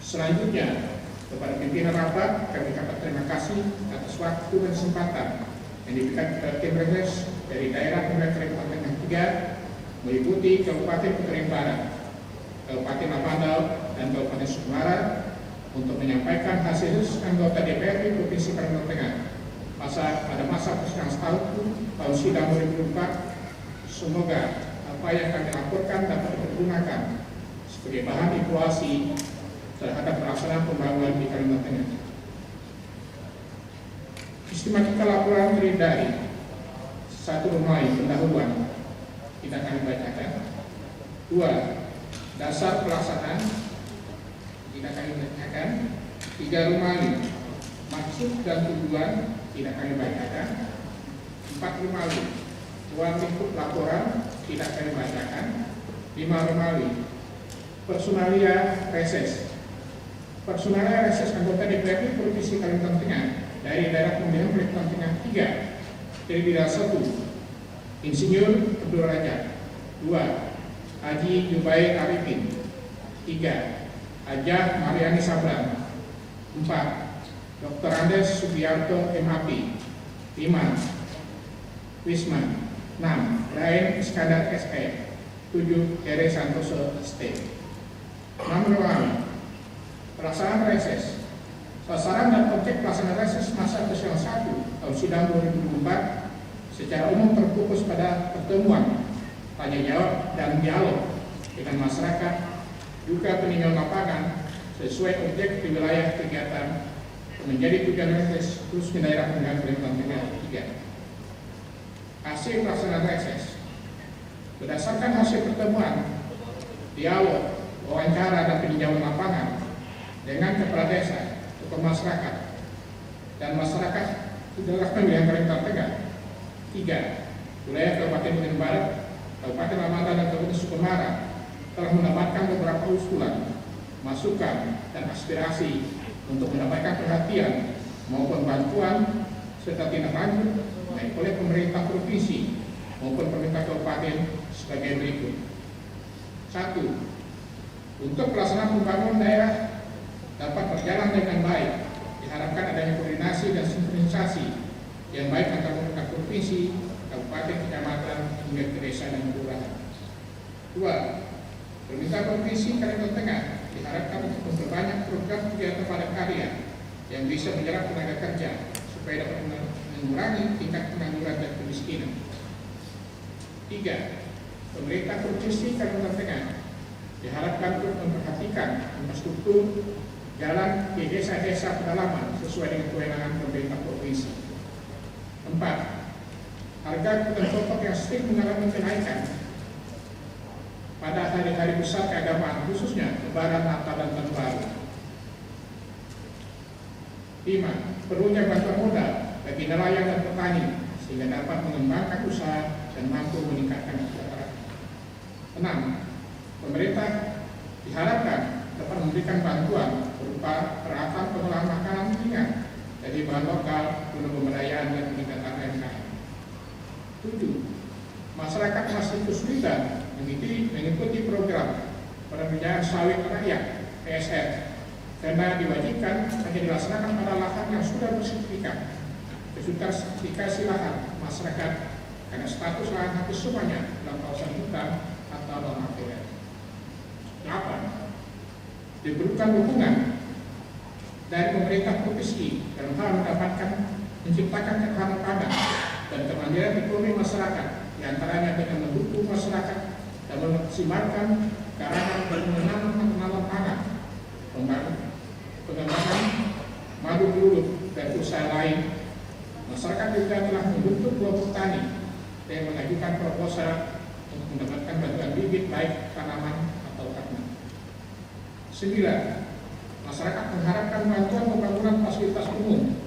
Selanjutnya, kepada pimpinan rapat kami ucapkan terima kasih atas waktu dan kesempatan yang diberikan kepada tim reses dari daerah pemilihan Kalimantan Tengah 3 meliputi Kabupaten Kutai Barat, Kabupaten Lamandau, dan Kabupaten Sumatera untuk menyampaikan hasil anggota DPRD Provinsi Kalimantan Tengah pada masa persidangan tahun sidang 2024. Semoga apa yang kami laporkan dapat digunakan sebagai bahan evaluasi terhadap pelaksanaan pembangunan di Kalimantan Tengah. Sistematika laporan terdiri dari 1. Mulai pendahuluan tidak kami bacakan. 2. Dasar pelaksanaan tidak kami bacakan. 3. Rumali maksud dan tujuan tidak kami bacakan. 4. Rumali ruang lingkup laporan tidak kami bacakan. 5. Rumali personalia reses anggota DPRD Provinsi Kalimantan Tengah dari daerah pemilihan Kalimantan Tengah 3 dari bidang 1 Insinyur Abdul Raja. 2. Haji Jubair Arifin. 3. Hajah Mariani Sabran. 4. Dr. Andes Subiarto MAP. 5. Wisman. 6. Rain Iskandar SE. 7. Ere Santoso ST. 6. Ruang pelaksanaan reses. Sasaran dan objek pelaksanaan reses masa persidangan 1 tahun sidang 2024 secara umum terfokus pada pertemuan, tanya jawab, dan dialog dengan masyarakat, juga peninjauan lapangan sesuai objek di wilayah kegiatan menjadi tujuan reses khususnya daerah pemilihan Kalimantan Tengah 3. Hasil pelaksanaan reses berdasarkan hasil pertemuan, dialog, wawancara, dan peninjauan lapangan dengan kepala desa, tokoh masyarakat, dan masyarakat di daerah pemilihan Kalimantan Tengah 3. Wilayah Kabupaten Kutai Barat, Kabupaten Lamandau, dan Kabupaten Sumatera telah mendapatkan beberapa usulan, masukan, dan aspirasi untuk mendapatkan perhatian maupun bantuan serta tindak lanjut baik oleh pemerintah provinsi maupun pemerintah kabupaten sebagai berikut. 1. Untuk pelaksanaan pembangunan daerah dapat berjalan dengan baik, diharapkan adanya koordinasi dan sinkronisasi yang baik antara pemerintah provinsi, kabupaten, kecamatan, hingga ke desa dan kelurahan. 2. Pemerintah provinsi Kalimantan Tengah diharapkan untuk memperbanyak program kegiatan padat karya yang bisa menyerap tenaga kerja supaya dapat mengurangi tingkat pengangguran dan kemiskinan. 3. Pemerintah Provinsi Kalimantan Tengah diharapkan untuk memperhatikan infrastruktur jalan di desa-desa pedalaman sesuai dengan kewenangan pemerintah provinsi. 4. Harga kebutuhan pokok yang sering mengalami kenaikan pada hari-hari besar keagamaan, khususnya Lebaran, Natal, dan Tahun Baru. 5. Perlunya bantuan modal bagi nelayan dan petani sehingga dapat mengembangkan usaha dan mampu meningkatkan kesejahteraan. 6. Pemerintah diharapkan dapat memberikan bantuan berupa peralatan pengolahan makanan ringan dari bahan lokal guna pemberdayaan dan peningkatan UMKM. 7. Masyarakat masih kesulitan mengikuti program pemberdayaan sawit rakyat PSR karena diwajibkan hanya dilaksanakan pada lahan yang sudah bersertifikat. Kesulitan sertifikasi lahan masyarakat karena status lahan hampir semuanya dalam kawasan hutan atau non APR. 8. Diperlukan dukungan dari pemerintah provinsi dalam hal menciptakan ketahanan pangan dan kemandirian ekonomi masyarakat, diantaranya dengan mendukung masyarakat dan memaksimalkan karangan dan menanam tanaman pangan, pengembangan madu gurut dan usaha lain. Masyarakat juga telah membentuk kelompok tani yang mengajukan proposal untuk mendapatkan bantuan bibit baik tanaman atau ternak. 9. Masyarakat mengharapkan bantuan pembangunan fasilitas umum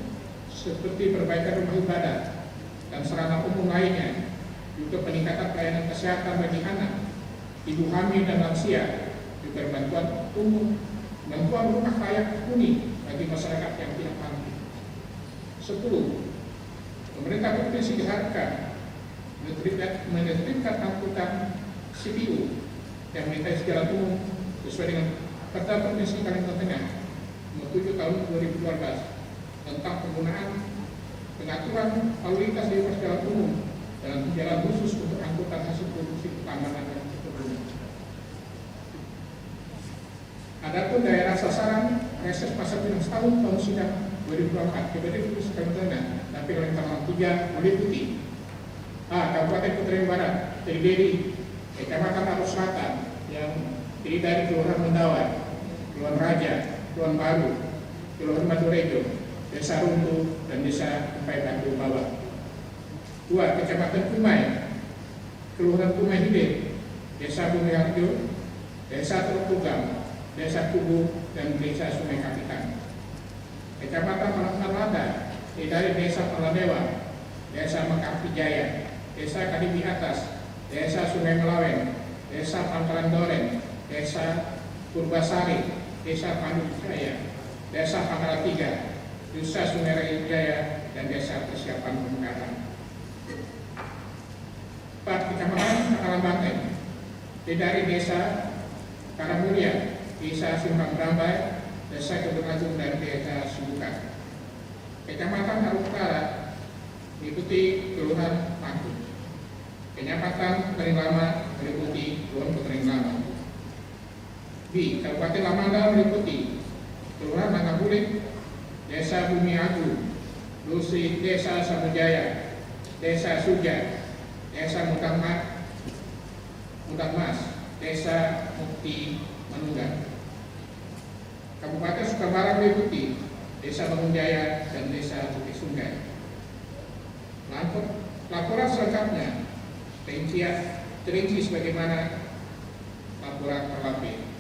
seperti perbaikan rumah ibadah dan sarana umum lainnya, juga peningkatan pelayanan kesehatan bagi anak, ibu hamil dan lansia, juga bantuan umum, bantuan rumah layak huni bagi masyarakat yang tidak mampu. 10. Pemerintah provinsi diharapkan menertibkan angkutan CPU yang melintasi jalan umum sesuai dengan Perda Provinsi Kalimantan Tengah Nomor 7 Tahun 2012 tentang pengaturan lalu lintas di ruas jalan umum dalam jalan khusus untuk angkutan hasil produksi pertambangan dan perkebunan. Adapun daerah sasaran reses masa pinang setahun tahun sidang 2024 KPD Provinsi Kalimantan Tengah tapi oleh tanggal 3 meliputi Kabupaten Kutai Barat terdiri Kecamatan Arus Selatan yang terdiri dari Kelurahan Mendawai, Kelurahan Raja, Kelurahan Baru, Kelurahan Baturejo, Desa Runtuh, dan Desa Empai Batu Bawah. 2. Kecamatan Kumai, Kelurahan Kumai Hilir, Desa Bumi Harjo, Desa Teluk Tugam, Desa Kubu, dan Desa Sungai Kapitan. Kecamatan Malada, dari Desa Paladewa, Desa Mekar Jaya, Desa Kadimi Atas, Desa Sungai Melawen, Desa Pangkalan Doren, Desa Purbasari, Desa Pandu Jaya, Desa Pangkalan 3, Desa Sungai Raya Jaya, dan Desa Persiapan Pemekaran. 4. Kecamatan Pangkalan Banteng, dari Desa Karamulia, Desa Simpang Berambai, Desa Kebun Agung, dan Desa Subukan. Kecamatan Aruk Utara meliputi Kelurahan Mangku. Kecamatan Petering Lama meliputi Kelurahan Petering Lama. B. Kabupaten Lamanda meliputi Kelurahan Mangabulik, Desa Bumi Agung, Desa Samujaya, Desa Suja, Desa Mutangmas, Desa Mukti Manunggal. Kabupaten Sukabarat meliputi Desa Bangunjaya dan Desa Bukit Sungai. Laporan selengkapnya terinci sebagaimana laporan terlapis.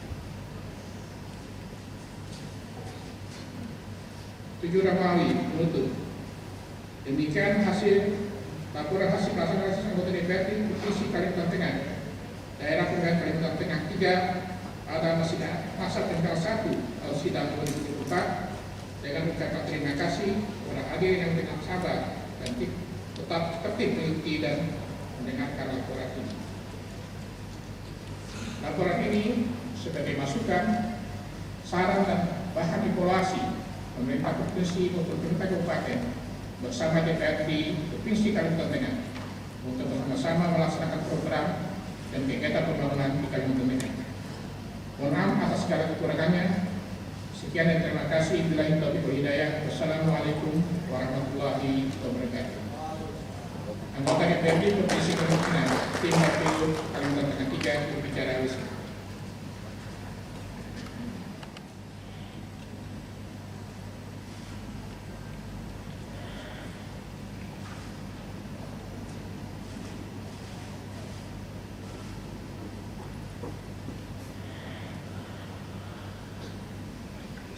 7 Ramawi penutup. Demikian laporan hasil pelaksanaan reses anggota DPRD Provinsi Kalimantan Tengah, Daerah Pemilihan Kalimantan Tengah 3 pada masa tanggal 1 tahun sidang 2024 dengan ucapan terima kasih kepada hadirin yang dengan sabar dan tetap tertib mengikuti dan mendengarkan laporan ini. Laporan ini sebagai masukan, saran dan bahan evaluasi pemerintah provinsi maupun pemerintah kabupaten bersama DPRD Provinsi Kalimantan Tengah untuk bersama-sama melaksanakan program dan kegiatan pembangunan di Kalimantan Tengah. Mohon maaf atas segala kekurangannya. Sekian dan terima kasih. Billahi taufiq wal hidayah. Wassalamualaikum warahmatullahi wabarakatuh. Anggota DPRD Provinsi Kalimantan, tim Dapil Kalimantan Tengah 3, berbicara Wisnu.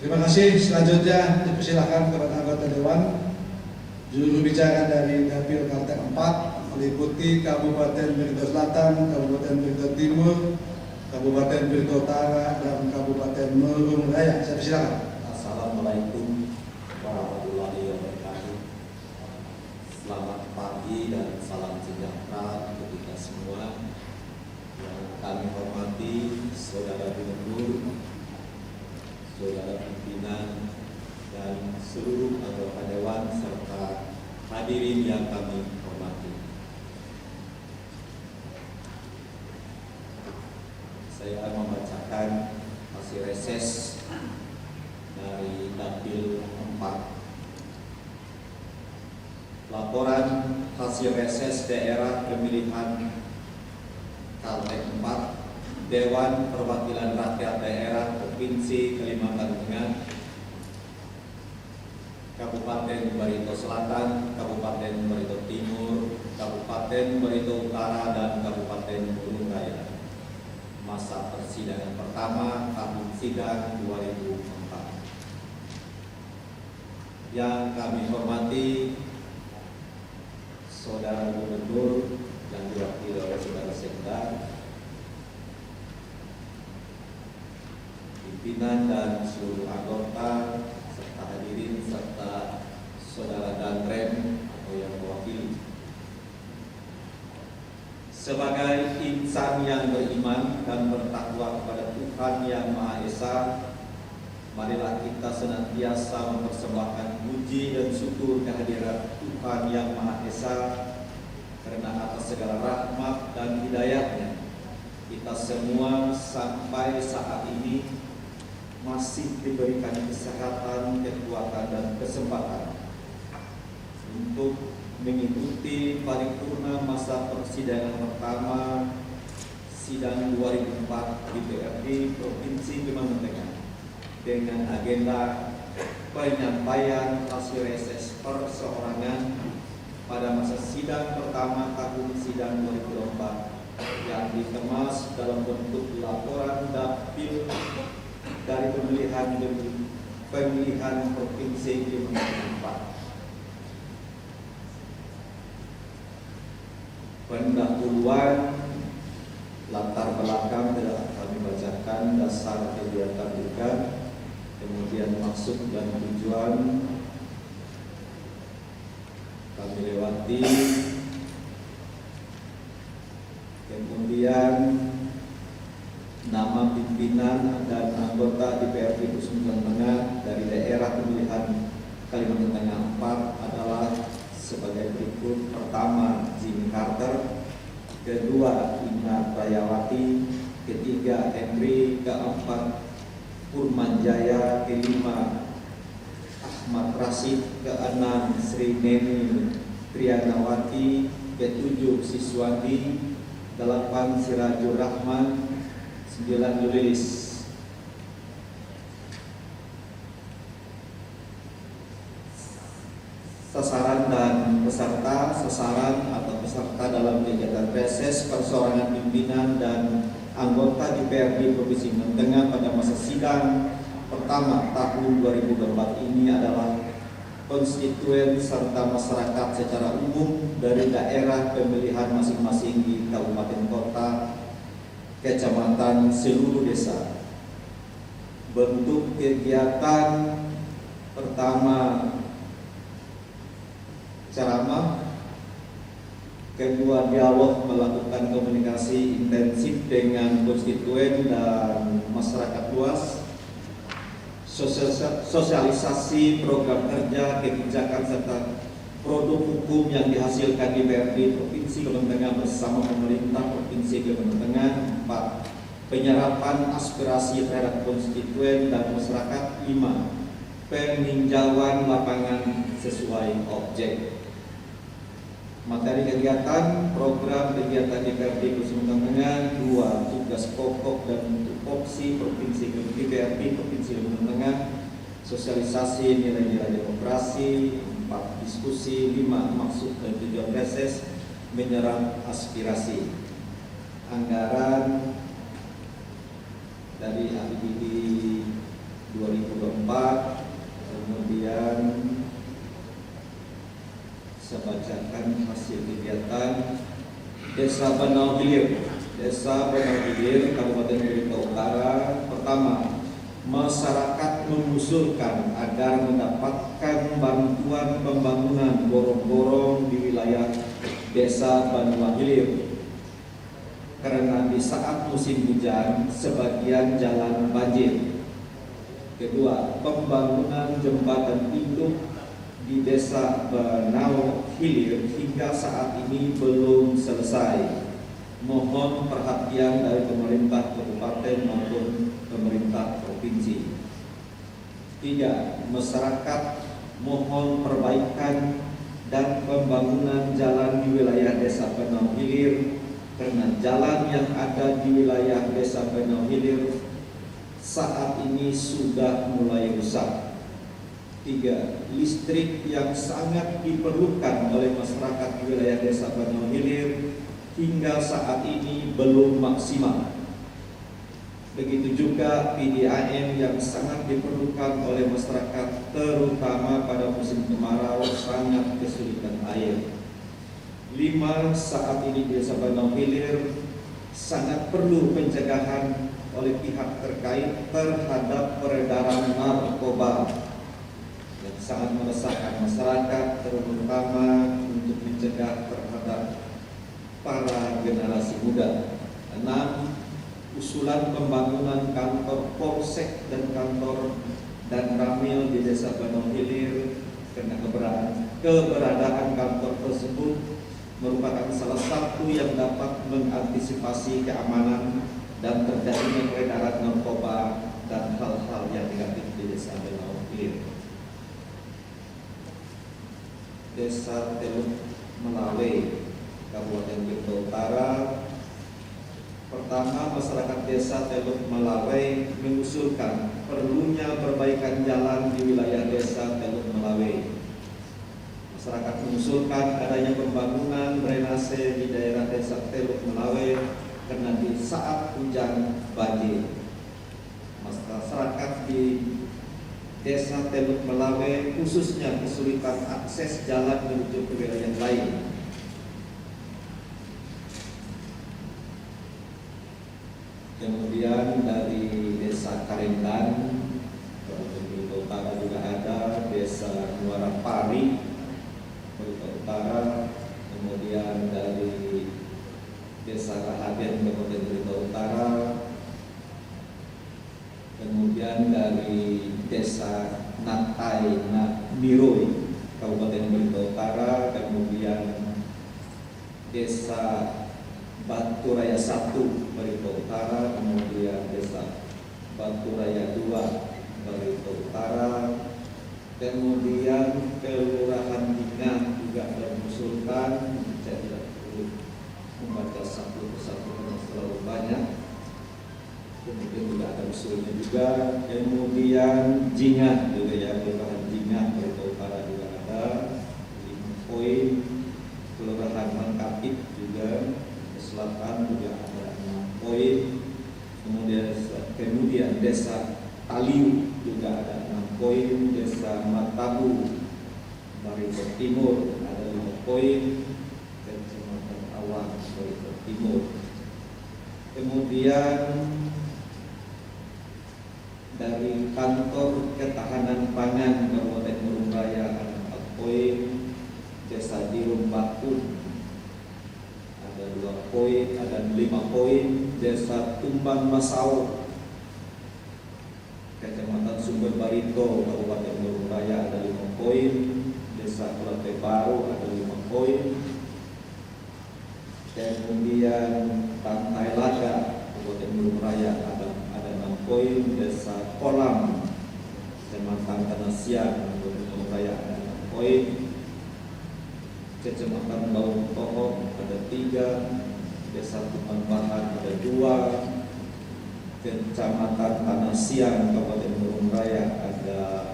Terima kasih. Selanjutnya dipersilakan kepada anggota Dewan juru bicara dari Dapil Kalteng 4 meliputi Kabupaten Barito Selatan, Kabupaten Barito Timur, Kabupaten Barito Utara, dan Kabupaten Merung Raya. Saya persilakan. Assalamualaikum warahmatullahi wabarakatuh. Selamat pagi dan salam sejahtera untuk kita semua. Yang kami hormati Saudara Gubernur, Saudara pimpinan, dan seluruh anggota Dewan serta hadirin yang kami hormati. Saya akan membacakan hasil reses dari Dapil 4. Laporan hasil reses daerah pemilihan Kalteng 4 Dewan Perwakilan Rakyat Daerah Provinsi Kalimantan Tengah, Kabupaten Barito Selatan, Kabupaten Barito Timur, Kabupaten Barito Utara, dan Kabupaten Merung Raya. Masa persidangan pertama tahun sidang 2004. Yang kami hormati Saudara Gubernur yang diwakili oleh Saudara Sekda, pimpinan dan seluruh anggota serta hadirin serta Saudara Danrem atau yang mewakili. Sebagai insan yang beriman dan bertakwa kepada Tuhan Yang Maha Esa, marilah kita senantiasa mempersembahkan puji dan syukur kehadirat Tuhan Yang Maha Esa, karena atas segala rahmat dan hidayah-Nya kita semua sampai saat ini masih diberikan kesehatan, kekuatan, dan kesempatan untuk mengikuti paripurna masa persidangan pertama sidang 2004 DPRD Provinsi Kalimantan Tengah dengan agenda penyampaian hasil reses perseorangan pada masa sidang pertama tahun sidang 2004 yang dikemas dalam bentuk laporan dapil dari pemilihan Provinsi Kalimantan 4. Pendahuluan latar belakang telah kami bacakan, dasar kegiatan juga, kemudian maksud dan tujuan kami lewati, kemudian nama pimpinan dan anggota DPRD Kalimantan Tengah dari daerah pemilihan Kalimantan Tengah 4 adalah sebagai berikut. Pertama, Jimmy Carter. Kedua, Ina Prayawati. Ketiga, Henry. Keempat, Purmanjaya. Kelima, Ahmad Rashid. Keenam, Sri Neni Trianawati. Ketujuh, Siswandi. 8, Sirajul Rahman. 9, Yulis. Sasaran dan peserta. Sasaran atau peserta dalam kegiatan reses perseorangan pimpinan dan anggota DPRD Provinsi Kalimantan Tengah pada masa sidang pertama tahun 2024 ini adalah konstituen serta masyarakat secara umum dari daerah pemilihan masing-masing di kabupaten kota, kecamatan, seluruh desa. Bentuk kegiatan pertama ceramah, kedua dialog, melakukan komunikasi intensif dengan konstituen dan masyarakat luas, sosialisasi program kerja, kebijakan serta produk hukum yang dihasilkan di DPRD Provinsi Kalimantan Tengah bersama pemerintah Provinsi Kalimantan Tengah. 4. penyerapan aspirasi terhadap konstituen dan masyarakat. 5. Peninjauan lapangan sesuai objek. Materi kegiatan, program kegiatan DPRD Kalimantan Tengah. 2. Tugas pokok dan tupoksi Provinsi DPRD Provinsi Kalimantan Tengah. Sosialisasi nilai-nilai demokrasi. 4. Diskusi. 5. Maksud dan tujuan reses menyerap aspirasi. Anggaran dari APBD 2024, kemudian saya bacakan hasil kegiatan Desa Banau Hilir. Desa Banau Hilir, Kabupaten Blitar Utara. Pertama, masyarakat mengusulkan agar mendapatkan bantuan pembangunan gorong-gorong di wilayah Desa Banau Hilir karena di saat musim hujan sebagian jalan banjir. Kedua, pembangunan jembatan induk di Desa Banau Hilir hingga saat ini belum selesai. Mohon perhatian dari pemerintah kabupaten maupun pemerintah provinsi. 3. Masyarakat mohon perbaikan dan pembangunan jalan di wilayah Desa Banau Hilir karena jalan yang ada di wilayah Desa Banau Hilir saat ini sudah mulai rusak. 3. Listrik yang sangat diperlukan oleh masyarakat di wilayah Desa Banau Hilir hingga saat ini belum maksimal. Begitu juga PDAM yang sangat diperlukan oleh masyarakat terutama pada musim kemarau sangat kesulitan air. 5. Saat ini Desa Banau Hilir sangat perlu pencegahan oleh pihak terkait terhadap peredaran narkoba yang sangat meresahkan masyarakat, terutama untuk mencegah terhadap para generasi muda. 6. Usulan pembangunan kantor Polsek dan kantor dan Ramil di Desa Banau Hilir karena keberadaan kantor tersebut merupakan salah satu yang dapat mengantisipasi keamanan dan terjadinya peredaran narkoba dan hal-hal yang negatif di Desa Banau Hilir. Desa Teluk Melawe, Kabupaten Blitar Utara. Pertama, masyarakat Desa Teluk Melawe mengusulkan perlunya perbaikan jalan di wilayah Desa Teluk Melawe. Masyarakat mengusulkan adanya pembangunan drainase di daerah Desa Teluk Melawe karena di saat hujan banjir. Masyarakat di Desa Teluk Melawe khususnya kesulitan akses jalan menuju ke wilayah lain. Kemudian dari Desa Karendan, Kabupaten Blitar Utara juga ada Desa Muara Pari, Blitar Utara. Kemudian dari Desa Rahaden, Kabupaten Blitar Utara. Kemudian dari Desa Natai Miroi, Kabupaten Blitar Utara. Kemudian Desa Batu Raya 1, Blitar Utara. Kemudian Desa Batu Raya 2, Blitar Utara. Kemudian Kelurahan Dingah juga ada mengusulkan. Saya tidak perlu membaca satu persatu karena terlalu banyak. Kemudian juga ada usulnya juga. Kemudian Jingah juga ya, Kelurahan Jingah Blitar Utara juga ada 5 poin. Kelurahan Mangkapit juga Selatan juga ada 6 poin. Kemudian Desa Taliu juga ada 6 poin. Desa Matabu Blitar Timur ada 5 poin. Kecamatan Awang Blitar Timur. Kemudian dari Kantor Ketahanan Pangan Kabupaten Murung Raya ada 4 poin. Desa Dirum Batu ada 2 poin, ada 5 poin. Desa Tumbang Masau, Kecamatan Sumber Barito, Kabupaten Murung Raya ada 5 poin. Desa Kelate Baru ada 5 poin. Kemudian Pantai Laga, Kabupaten Murung Raya poin Desa Kolam, Kecamatan Tanah Siang, Gunung Raya ada 6 poin, Kecamatan Bau Tohok ada 3, Desa Tupan Bahan ada 2, Kecamatan Tanah Siang, Kabupaten Gunung Raya ada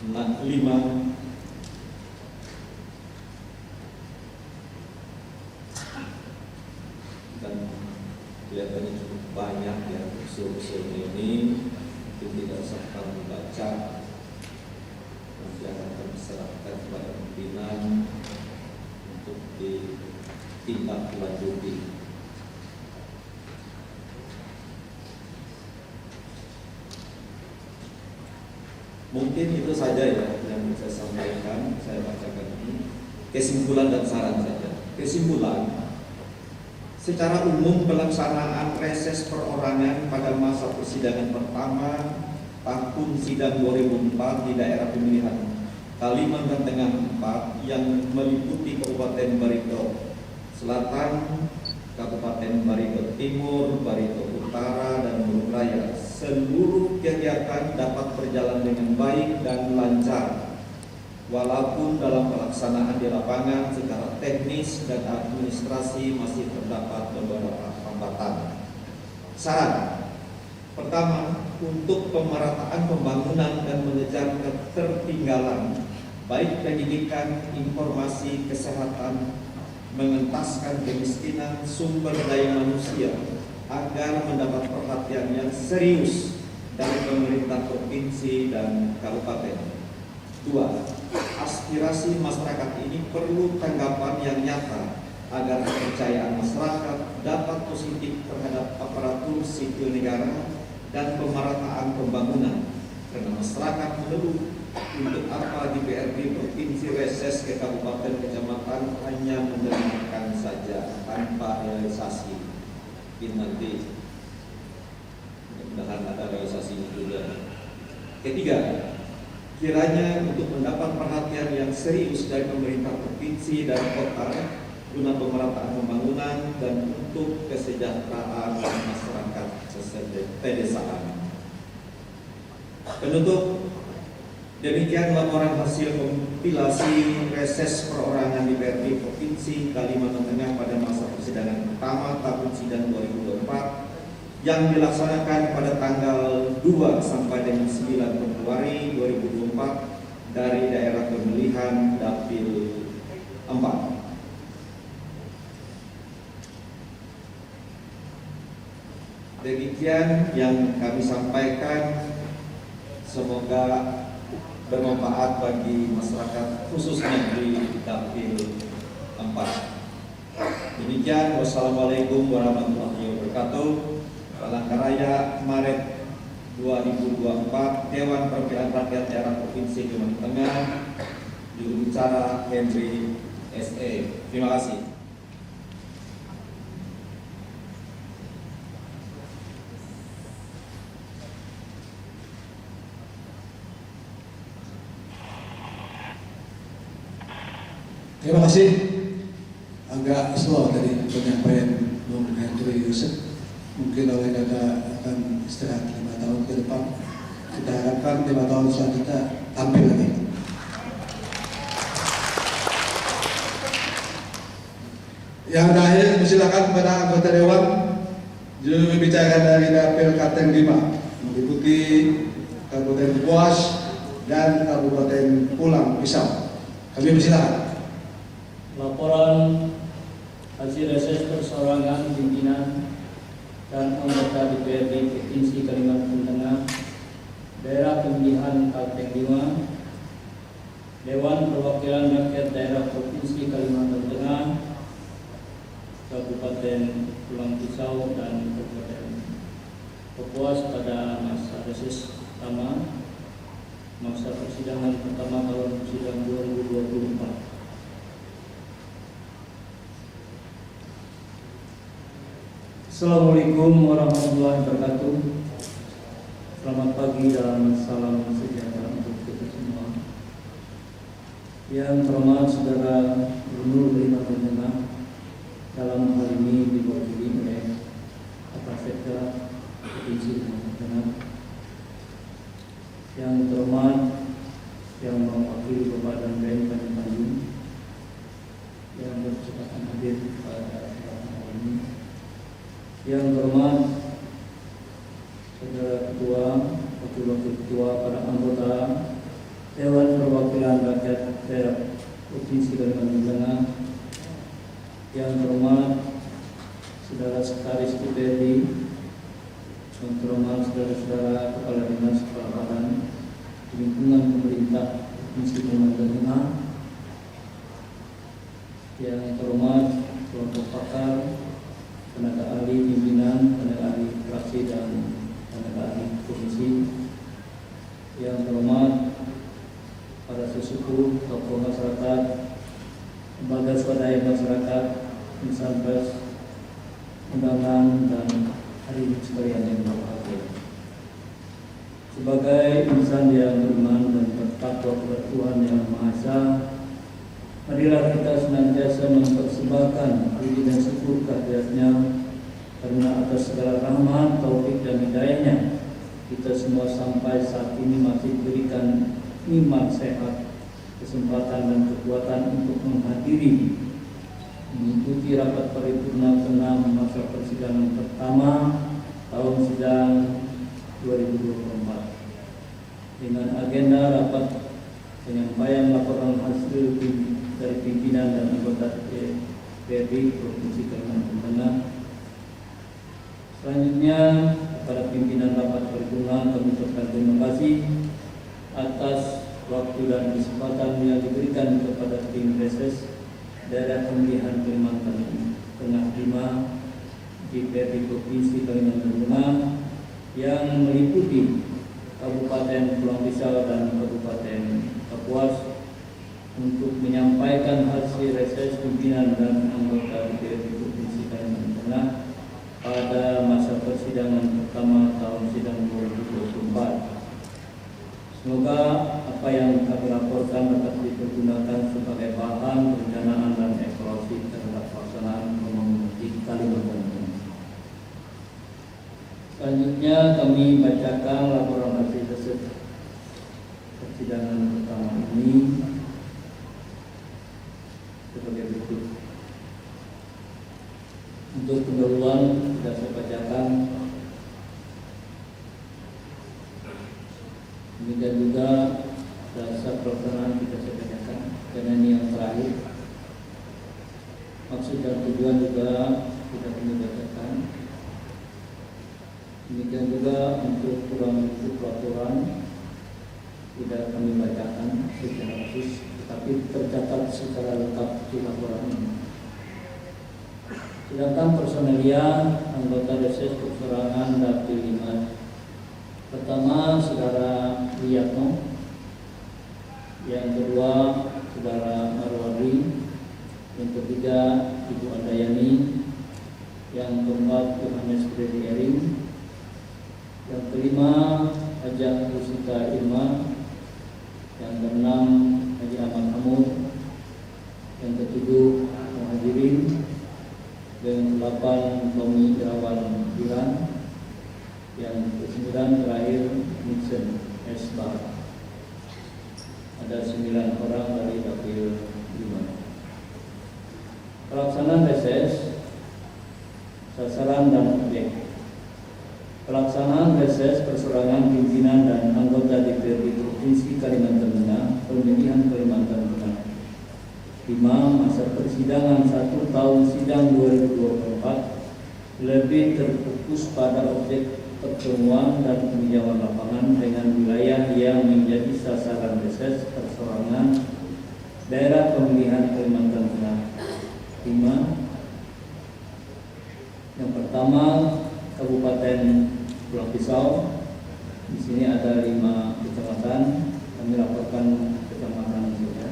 5, dan kelihatannya cukup banyak ya usul-usulnya ini. Itu tidak usah kami baca, nanti akan kami serahkan kepada pimpinan untuk ditindaklanjuti. Mungkin itu saja ya yang saya sampaikan, saya bacakan ini. Kesimpulan dan saran saja. Kesimpulan, secara umum pelaksanaan reses perorangan pada masa persidangan pertama tahun sidang 2004 di daerah pemilihan Kalimantan Tengah 4 yang meliputi Kabupaten Barito Selatan, Kabupaten Barito Timur, Barito Utara, dan Gunung Raya, seluruh kegiatan dapat berjalan dengan baik dan lancar, walaupun dalam pelaksanaan di lapangan secara teknis dan administrasi masih terdapat beberapa hambatan. Saran pertama, untuk pemerataan pembangunan dan mengejar ketertinggalan baik pendidikan, informasi, kesehatan, mengentaskan kemiskinan, sumber daya manusia agar mendapat perhatian yang serius dari pemerintah provinsi dan kabupaten. 2. Aspirasi masyarakat ini perlu tanggapan yang nyata agar kepercayaan masyarakat dapat positif terhadap aparatur sipil negara dan pemerataan pembangunan, karena masyarakat mengeluh untuk apa DPRD provinsi reses ke kabupaten kecamatan hanya mendengarkan saja tanpa realisasi. Ini nanti mudah-mudahan ada realisasi juga. Ketiga, kiranya untuk mendapat perhatian yang serius dari pemerintah provinsi dan kota guna pemerataan pembangunan dan untuk kesejahteraan masyarakat pedesaan. Penutup, demikian laporan hasil kompilasi reses perorangan DPRD Provinsi Kalimantan Tengah pada masa persidangan pertama tahun sidang 2024 yang dilaksanakan pada tanggal 2 sampai dengan 9 Februari 2024 dari daerah pemilihan Dapil 4. Demikian yang kami sampaikan, semoga bermanfaat bagi masyarakat khususnya di Dapil 4. Demikian, wassalamualaikum warahmatullahi wabarakatuh. Palangkaraya, Maret 2024, Dewan Perwakilan Rakyat Daerah Provinsi Kalimantan Tengah, juru bicara Henry SE. Terima kasih. Terima kasih. Agak slow tadi penyampaian Bung Henry Yusuf. Mungkin oleh Dada akan istirahat 5 tahun ke depan. Kita harapkan 5 tahun selanjutnya tampil lagi. Yang terakhir, silakan kepada anggota Dewan juru bicara dari Dapil Kateng 5 meliputi Kabupaten Buas dan Kabupaten Pulang Pisau. Kami persilakan. Laporan hasil reses persorangan pimpinan dan anggota DPRD Provinsi Kalimantan Tengah, Daerah Pemilihan Kalteng 5, Dewan Perwakilan Rakyat Daerah Provinsi Kalimantan Tengah, Kabupaten Pulang Pisau dan Kabupaten Kapuas pada masa reses pertama, masa persidangan pertama tahun sidang 2024. Assalamualaikum warahmatullahi wabarakatuh. Selamat pagi dan salam sejahtera untuk kita semua. Yang terhormat Saudara Gubernur Kalimantan Tengah, dalam hal ini diwakili oleh Kapolsekda Yang terhormat Saudara Ketua, Wakil Ketua, para anggota Dewan Perwakilan Rakyat Daerah Provinsi Kalimantan Tengah, yang terhormat Saudara Sekretaris DPRD, yang terhormat saudara-saudara Kepala Dinas Kepala Badan lingkungan pemerintah Provinsi Kalimantan Tengah, yang terhormat kelompok pakar, tenaga ahli pimpinan, tenaga ahli fraksi dan tenaga ahli komisi, yang terhormat para sesepuh, tokoh masyarakat, lembaga swadaya masyarakat, insan pers, undangan dan hadirin sekalian yang berbahagia. Sebagai insan yang beriman dan bertakwa kepada Tuhan Yang Maha Esa, marilah kita senantiasa mempersembahkan puji dan syukur kehadiratnya, karena atas segala rahmat, taufik dan hidayahnya kita semua sampai saat ini masih diberikan iman sehat, kesempatan dan kekuatan untuk mengikuti rapat paripurna ke-6 masa persidangan pertama tahun sidang 2024 dengan agenda rapat penyampaian laporan hasil dari pimpinan dan anggota DPRD Provinsi Kalimantan Tengah. Selanjutnya, kepada pimpinan rapat paripurna kami ucapkan terima kasih atas waktu dan kesempatan yang diberikan kepada tim reses Daerah Pemilihan Kalimantan Tengah 5 DPRD Provinsi Kalimantan Tengah yang meliputi Kabupaten Pulang Pisau dan Kabupaten Kapuas untuk menyampaikan hasil reses pimpinan dan anggota DPRD Provinsi Kalimantan Tengah pada masa persidangan pertama tahun sidang 2024. Semoga apa yang kami laporkan dapat dipergunakan sebagai bahan perencanaan dan evaluasi terhadap pelaksanaan pembangunan di Kalimantan Tengah. Selanjutnya kami bacakan laporan hasil persidangan pertama ini sebagai berikut. Untuk pendahuluan sudah saya bacakan. Demikian juga dasar pelaksanaan kita saya bacakan, karena ini yang terakhir. Maksud dan tujuan juga kita kami bacakan. Demikian juga untuk kurang lebih peraturan tidak kami bacakan secara khusus, tetapi tercatat secara lengkap di laporan ini. Sedangkan personelia anggota reses persorangan dapil 5. Pertama, Saudara Wiyatno. Yang kedua, Saudara Marwari. Yang ketiga, Ibu Andayani. Yang keempat, Yohanes Freddy Ering. Yang kelima, Hajah Rusita Irma. Yang keenam, Haji Ahmad Hamud. Yang ketujuh, Muhajirin. Yang ke-8, Tommy Irawan Bilan. Yang ke-9 terakhir Nixon S. Bar. Ada 9 orang dari dapil 5. Pelaksanaan reses, sasaran dan objek. Pelaksanaan reses persorangan pimpinan dan anggota DPRD Provinsi Kalimantan Tengah Pemilihan Kalimantan Tengah 5 masa persidangan 1 tahun sidang 2024 lebih terfokus pada objek pertemuan dan peninjauan lapangan dengan wilayah yang menjadi sasaran reses persorangan daerah pemilihan Kalimantan Tengah 5. Yang pertama, Kabupaten Pulang Pisau. Di sini ada 5 kecamatan. Kami laporkan kecamatan saja.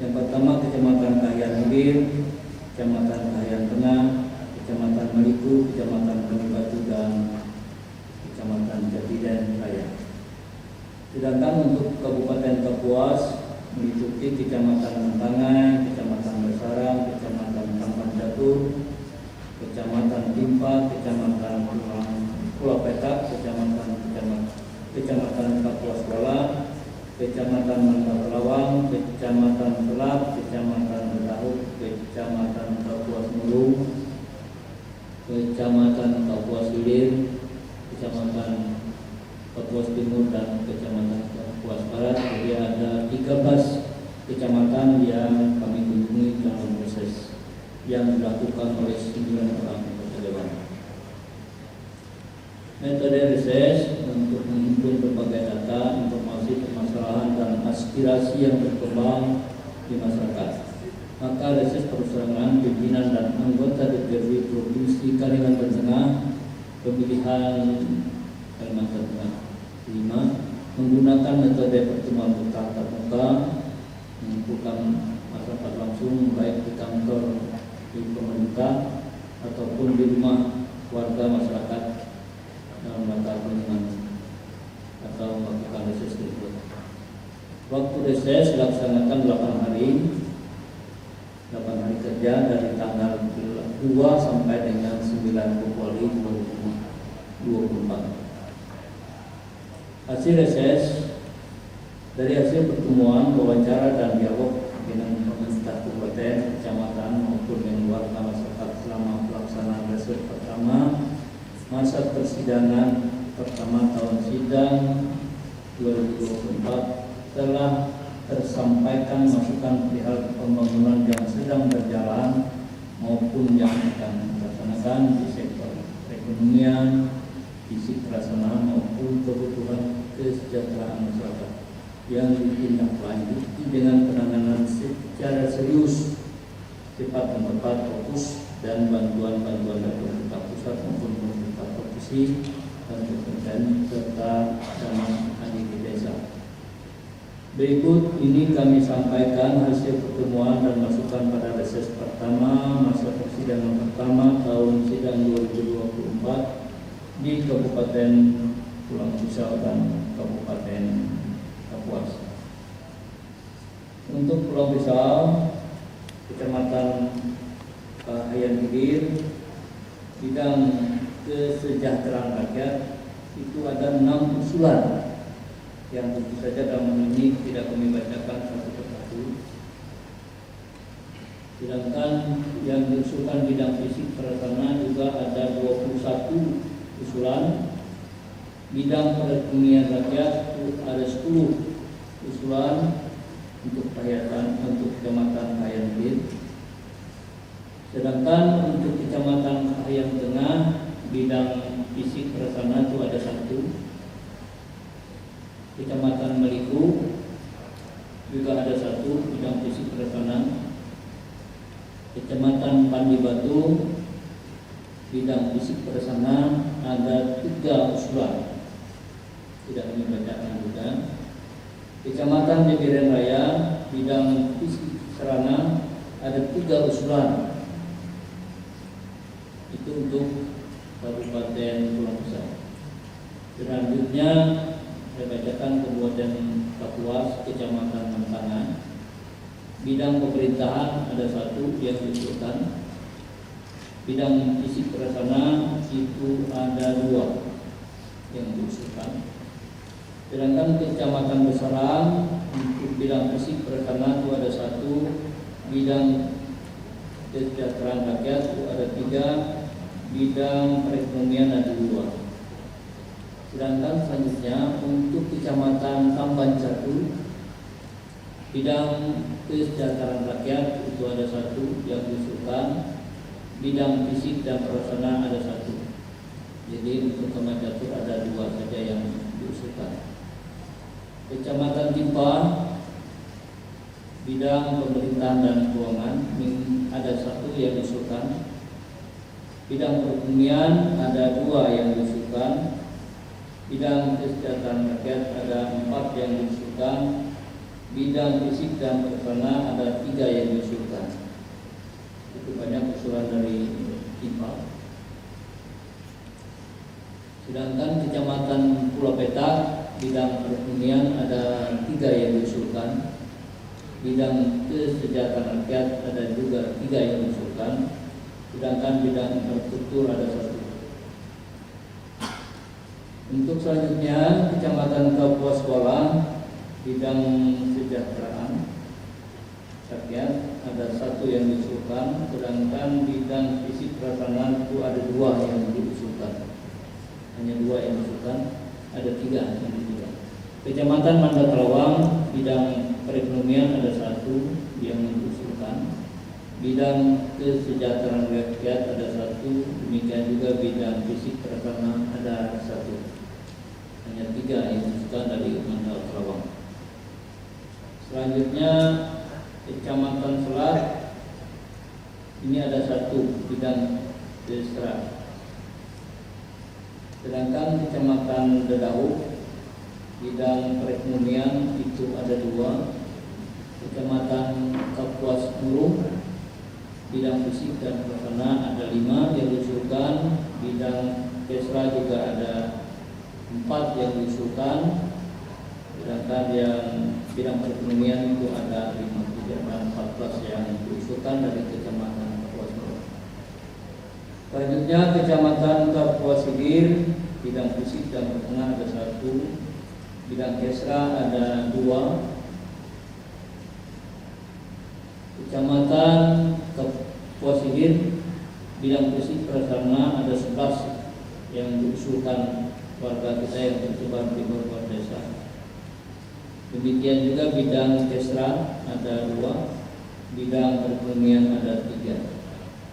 Yang pertama, Kecamatan Kahian Hilir, Kecamatan Kahian Tengah, Kecamatan Maliku, Kecamatan Kalibatu dan Kecamatan Jatiden Raya. Sedangkan untuk Kabupaten Kapuas meliputi Kecamatan Mentangai, Kecamatan Bersarang, Kecamatan Kampang Jatuh, Kecamatan Timpa, Kecamatan Pulau Petak, Kecamatan Kapuas Kuala, Kecamatan Mantapelawang, Kecamatan Selat, Kecamatan Betahuk, Kecamatan Kapuas Mulu, Kecamatan Kapuas Hilir, Kecamatan Kapuas Timur, dan Kecamatan Kapuas Barat. Jadi ada 13 kecamatan yang kami kunjungi dalam proses yang dilakukan oleh 9 orang anggota dewan. Metode reses untuk menghimpun berbagai data, informasi, permasalahan, dan aspirasi yang berkembang di masyarakat. Maka reses perseorangan pimpinan dan anggota DPRD Provinsi Kalimantan Tengah pemilihan Kalimantan Tengah 5 menggunakan metode pertemuan bertatap muka, mengumpulkan masyarakat langsung baik di kantor di pemerintah ataupun di rumah warga masyarakat dalam rangka kunjungan atau melakukan reses tersebut. Waktu reses dilaksanakan 8 hari kerja dari tanggal 2 sampai dengan 9 Februari 2024. Hasil reses dari hasil pertemuan, wawancara, dan dialog dengan pemerintah kabupaten, kecamatan maupun dengan warga masyarakat selama pelaksanaan reses pertama masa persidangan pertama tahun sidang 2024 telah tersampaikan masukan perihal pembangunan yang sedang berjalan maupun yang akan dilaksanakan di sektor perekonomian, visi pelaksanaan maupun kebutuhan kesejahteraan masyarakat yang ditindaklanjuti dengan penanganan secara serius, cepat dan tepat, fokus, dan bantuan-bantuan dari pemerintah pusat maupun pemerintah provinsi dan kabupaten serta dana di desa. Berikut ini kami sampaikan hasil pertemuan dan masukan pada reses pertama masa persidangan pertama tahun sidang 2024 di Kabupaten Pulang Pisau dan Kabupaten Kapuas. Untuk Pulang Pisau, Kecamatan Kahayan Hilir, bidang kesejahteraan rakyat itu ada 6 usulan yang tentu saja dalam ini tidak kami bacakan satu persatu. Sedangkan yang diusulkan bidang fisik terlaksana juga ada 21 usulan. Bidang perekonomian rakyat itu ada 10 usulan untuk Kecamatan Kahayan Hilir. Sedangkan untuk Kecamatan Kahayan Tengah, bidang fisik terlaksana itu ada 1. Kecamatan Meliku juga ada 1 bidang fisik terlaksana. Kecamatan Pandi Batu bidang fisik terlaksana ada 3 usulan, tidak kami bacakan juga. Kecamatan Jepiren Raya bidang fisik sarana ada 3 usulan, itu untuk Kabupaten Pulang Pisau. Selanjutnya saya bacakan Kabupaten Kapuas, Kecamatan Mentangan. Bidang pemerintahan ada 1 yang diusulkan. Bidang fisik terlaksana itu ada 2 yang diusulkan. Sedangkan Kecamatan Besarang untuk bidang fisik terlaksana itu ada 1. Bidang kesejahteraan rakyat itu ada 3. Bidang perekonomian ada 2. Sedangkan selanjutnya untuk Kecamatan Tamban Catu, bidang kesejahteraan rakyat itu ada 1 yang diusulkan. Bidang fisik dan pelaksanaan ada 1. Jadi untuk Tamban Catu ada 2 saja yang diusulkan. Kecamatan Timpa, bidang pemerintahan dan keuangan ada 1 yang diusulkan. Bidang perekonomian ada 2 yang diusulkan. Bidang kesejahteraan rakyat ada 4 yang diusulkan. Bidang fisik dan pelaksanaan ada 3 yang diusulkan. Itu banyak usulan dari Timpa. Sedangkan Kecamatan Pulau Petak bidang perekonomian ada 3 yang diusulkan. Bidang kesejahteraan rakyat ada juga 3 yang diusulkan. Sedangkan bidang infrastruktur ada 1. Untuk selanjutnya Kecamatan Kapuas Sekolah bidang kesejahteraan rakyat ada 1 yang diusulkan. Sedangkan bidang fisik pelaksanaan itu ada 2 yang diusulkan. Hanya 2 yang diusulkan, ada 3 yang diusulkan. Kecamatan Mandakalawang, bidang perekonomian ada 1 yang diusulkan. Bidang kesejahteraan rakyat ada 1, demikian juga bidang fisik prasarana ada 1. Hanya 3 yang diusulkan dari Mandakalawang. Selanjutnya Kecamatan Selat, ini ada 1 bidang desra. Sedangkan Kecamatan Dedaup, bidang perekonomian itu ada 2. Kecamatan Kapuas Burung, bidang fisik dan prasarana ada 5 yang diusulkan. Bidang desra juga ada 4 yang diusulkan. Sedangkan yang bidang perekonomian itu ada 5, dan 14 yang diusulkan dari Kecamatan Kapuas Burung. Selanjutnya Kecamatan Kapuas Sigir, bidang fisik dan prasarana ada 1. Bidang kesra ada 2. Kecamatan Kapuas Sigir, bidang fisik prasarana ada 11 yang diusulkan warga kita yang tersebar di beberapa desa. Demikian juga bidang kesra ada 2, bidang perekonomian ada 3.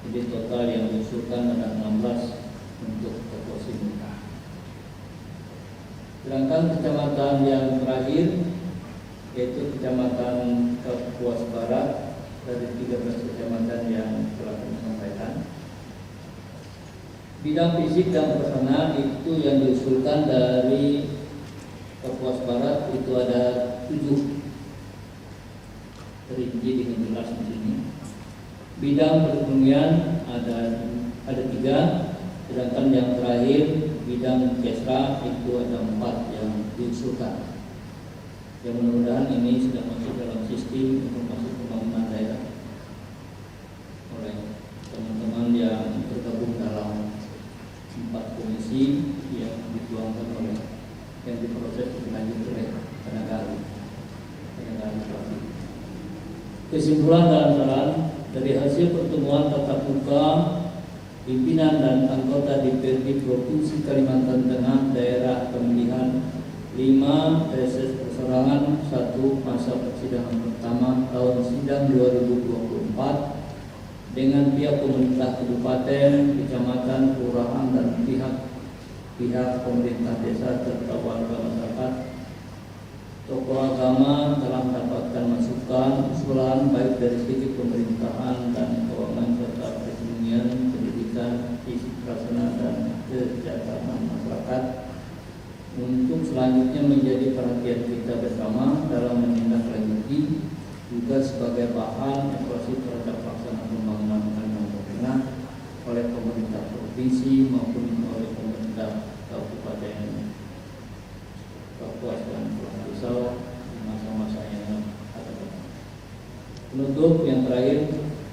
Jadi total yang diusulkan ada 16 untuk Kapuas Sigir. Sedangkan kecamatan yang terakhir yaitu Kecamatan Kapuas Barat, dari 13 kecamatan yang telah kami sampaikan. Bidang fisik dan prasarana itu yang diusulkan dari Kapuas Barat itu ada 7, terinci dengan jelas di sini. Bidang perekonomian ada 3, sedangkan yang terakhir bidang kesra itu ada 4 yang diusulkan. Yang mudah-mudahan ini sudah masuk dalam sistem informasi pembangunan daerah oleh teman-teman yang tergabung dalam 4 komisi yang dituangkan oleh yang diproses lebih lanjut oleh tenaga ahli. Kesimpulan dan saran dari hasil pertemuan tatap muka pimpinan dan anggota DPRD Provinsi Kalimantan Tengah daerah pemilihan 5 reses persorangan 1 masa persidangan pertama tahun sidang 2024 dengan pihak pemerintah kabupaten, kecamatan, kelurahan dan pihak pemerintah desa serta warga masyarakat. Tokoh agama telah mendapatkan masukan usulan baik dari segi pemerintahan dan keuangan serta perekonomian, pendidikan, fisik prasarana dan kesejahteraan masyarakat untuk selanjutnya menjadi perhatian kita bersama dalam menindaklanjuti juga sebagai bahan evaluasi terhadap pelaksanaan pembangunan Kalimantan Tengah oleh pemerintah provinsi maupun oleh pemerintah kabupaten Kapuas dan Pulau Risau di masa-masa yang akan datang. Penutup yang terakhir,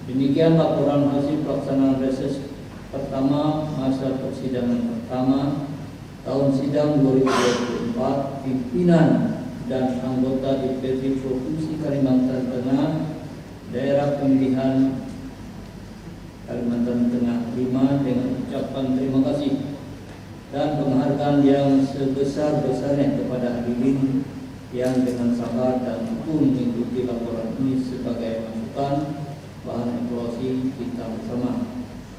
demikian laporan hasil pelaksanaan reses pertama masa persidangan pertama tahun sidang 2024 pimpinan dan anggota DPRD Provinsi Kalimantan Tengah daerah pemilihan Kalimantan Tengah 5 dengan ucapan terima kasih dan penghargaan yang sebesar-besarnya kepada hadirin yang dengan sabar dan tekun mengikuti laporan ini sebagai masukan bahan evaluasi kita bersama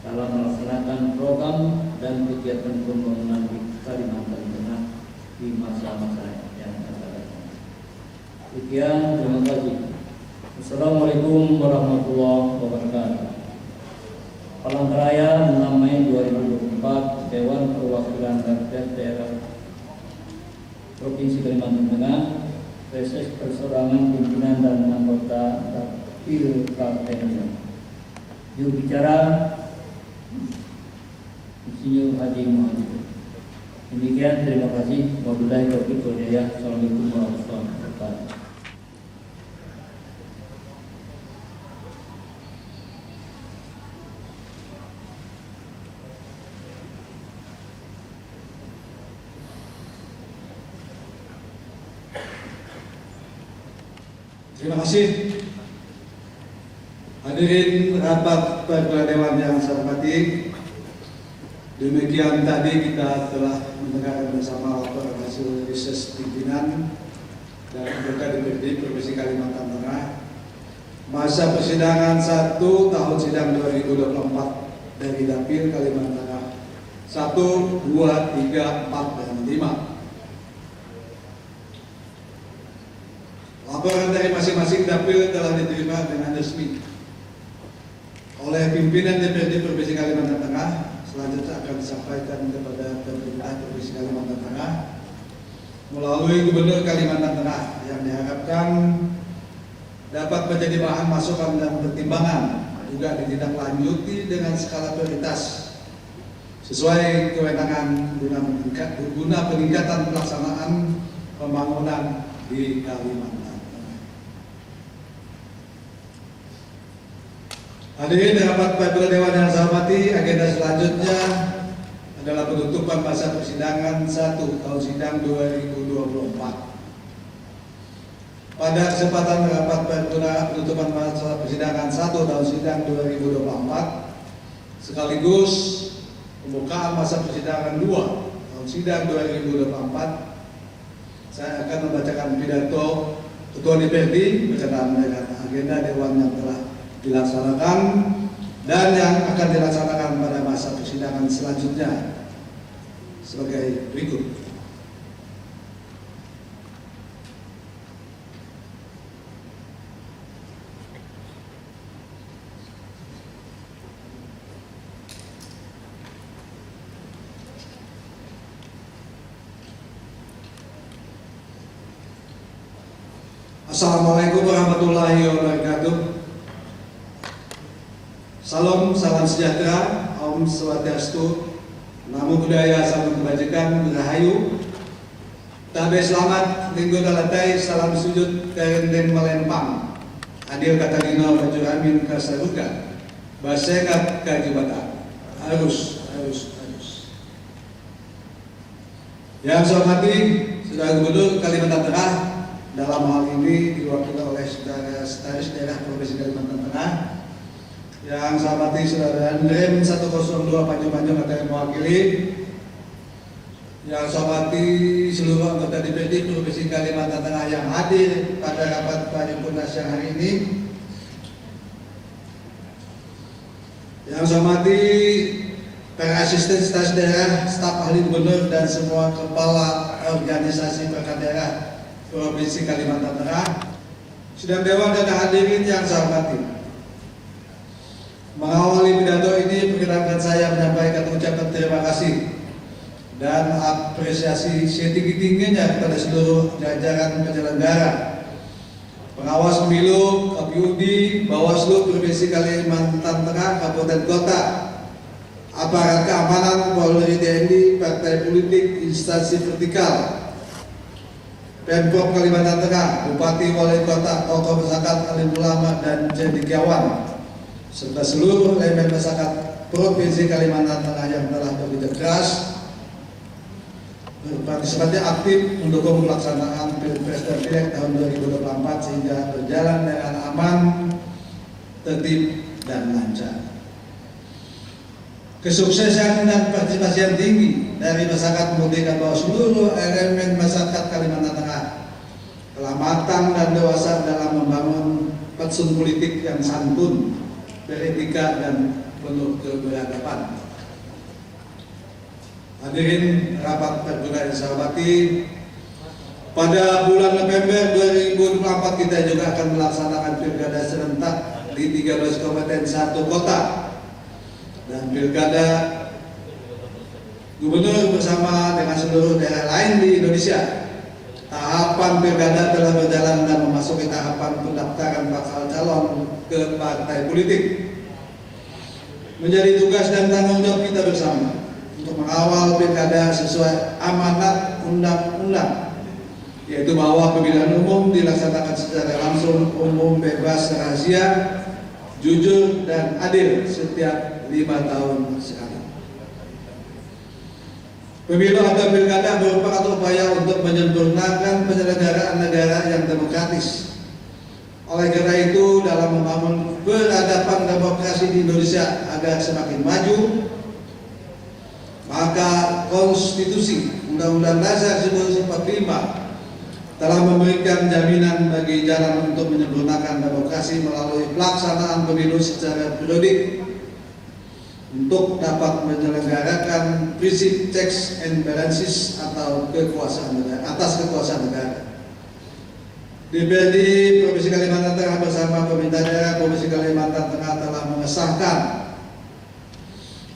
dalam melaksanakan program dan kegiatan pembangunan di Kalimantan Tengah di masa-masa yang akan datang. Sekian, terima kasih. Assalamualaikum warahmatullahi wabarakatuh. Palangkaraya 6 Mei 2024 Dewan Perwakilan Rakyat Daerah Provinsi Kalimantan Tengah reses persorangan pimpinan dan anggota Dapil Kalteng. Juru bicara Insinyur Haji Muhammad. Demikian, terima kasih. Wabillahi taufiq wal hidayah. Assalamualaikum warahmatullahi wabarakatuh. Terima kasih. Hadirin rapat perwakilan dewan yang saya hormati, demikian tadi kita telah mendengarkan bersama laporan hasil riset pimpinan dan anggota DPRD Provinsi Kalimantan Tengah. Masa persidangan 1 tahun sidang 2024 dari Dapil Kalimantan Tengah 1, 2, 3, 4, dan 5. Laporan dari masing-masing dapil telah diterima dengan resmi oleh pimpinan DPRD Provinsi Kalimantan Tengah. Selanjutnya akan disampaikan kepada pemerintah Provinsi Kalimantan Tengah melalui Gubernur Kalimantan Tengah yang diharapkan dapat menjadi bahan masukan dan pertimbangan, juga ditindaklanjuti dengan skala prioritas sesuai kewenangan guna peningkatan pelaksanaan pembangunan di Kalimantan. Hadirin rapat perwakilan dewan yang saya hormati, agenda selanjutnya adalah penutupan masa persidangan 1 tahun sidang 2024. Pada kesempatan rapat paripurna penutupan masa persidangan 1 tahun sidang 2024 sekaligus pembukaan masa persidangan 2 tahun sidang 2024, saya akan membacakan pidato Ketua DPRD berkenaan dengan agenda dewan yang telah dilaksanakan dan yang akan dilaksanakan pada masa persidangan selanjutnya sebagai berikut. Assalamualaikum warahmatullahi wabarakatuh. Salam sejahtera, Om Swastiastu, Namo Buddhaya, salam kebajikan, Rahayu. Tabe selamat, linggo dalatai, salam sujud, terenden melempang. Adil kata dino, baju amin kasaruka. Basengat kajibata. Harus. Yang saya hormati, Saudara Gubernur Kalimantan Tengah, dalam hal ini diwakili oleh Saudara Sekretaris Daerah Provinsi Kalimantan Tengah. Yang saya hormati Saudara Rem 102 Panjang yang mewakili. Yang saya hormati seluruh anggota DPRD Provinsi Kalimantan Tengah yang hadir pada rapat paripurna siang hari ini. Yang saya hormati para asisten sekretaris daerah, staf ahli gubernur dan semua kepala organisasi perangkat daerah Provinsi Kalimantan Tengah, sidang dewan dan hadirin yang saya hormati. Mengawali pidato ini, perkenankan saya menyampaikan ucapan terima kasih dan apresiasi setinggi-tingginya kepada seluruh jajaran penyelenggara, pengawas pemilu, KPUD, Bawaslu Provinsi Kalimantan Tengah, Kabupaten Kota, aparat keamanan, Polri, TNI, partai politik, instansi vertikal, Pemprov Kalimantan Tengah, Bupati, Wali Kota, tokoh masyarakat, alim ulama dan cendekiawan, serta seluruh elemen masyarakat Provinsi Kalimantan Tengah yang telah bekerja keras, berpartisipasi aktif mendukung pelaksanaan Pilpres dan Pileg tahun 2024 sehingga berjalan dengan aman, tertib, dan lancar. Kesuksesan dan partisipasi yang tinggi dari masyarakat membuktikan bahwa seluruh elemen masyarakat Kalimantan Tengah telah matang dan dewasa dalam membangun fatsun politik yang santun, beretika, dan penuh keberagaman. Hadirin rapat paripurna yang saya hormati, pada bulan November 2024 kita juga akan melaksanakan pilkada serentak di 13 kabupaten 1 kota dan pilkada gubernur bersama dengan seluruh daerah lain di Indonesia. Tahapan pilkada telah berjalan dan memasuki tahapan pendaftaran bakal calon ke partai politik. Menjadi tugas dan tanggung jawab kita bersama untuk mengawal pilkada sesuai amanat undang-undang, yaitu bahwa pemilihan umum dilaksanakan secara langsung, umum, bebas, rahasia, jujur, dan adil setiap 5 tahun sekali. Pemilu atau pilkada merupakan upaya untuk menyempurnakan penyelenggaraan negara yang demokratis. Oleh karena itu, dalam membangun peradaban demokrasi di Indonesia agar semakin maju, maka Konstitusi Undang-Undang Dasar 1945 telah memberikan jaminan bagi jalan untuk menyempurnakan demokrasi melalui pelaksanaan pemilu secara periodik untuk dapat menyelenggarakan prinsip checks and balances atau kekuasaan negara, atas kekuasaan negara. DPRD Provinsi Kalimantan Tengah bersama pemerintah daerah Provinsi Kalimantan Tengah telah mengesahkan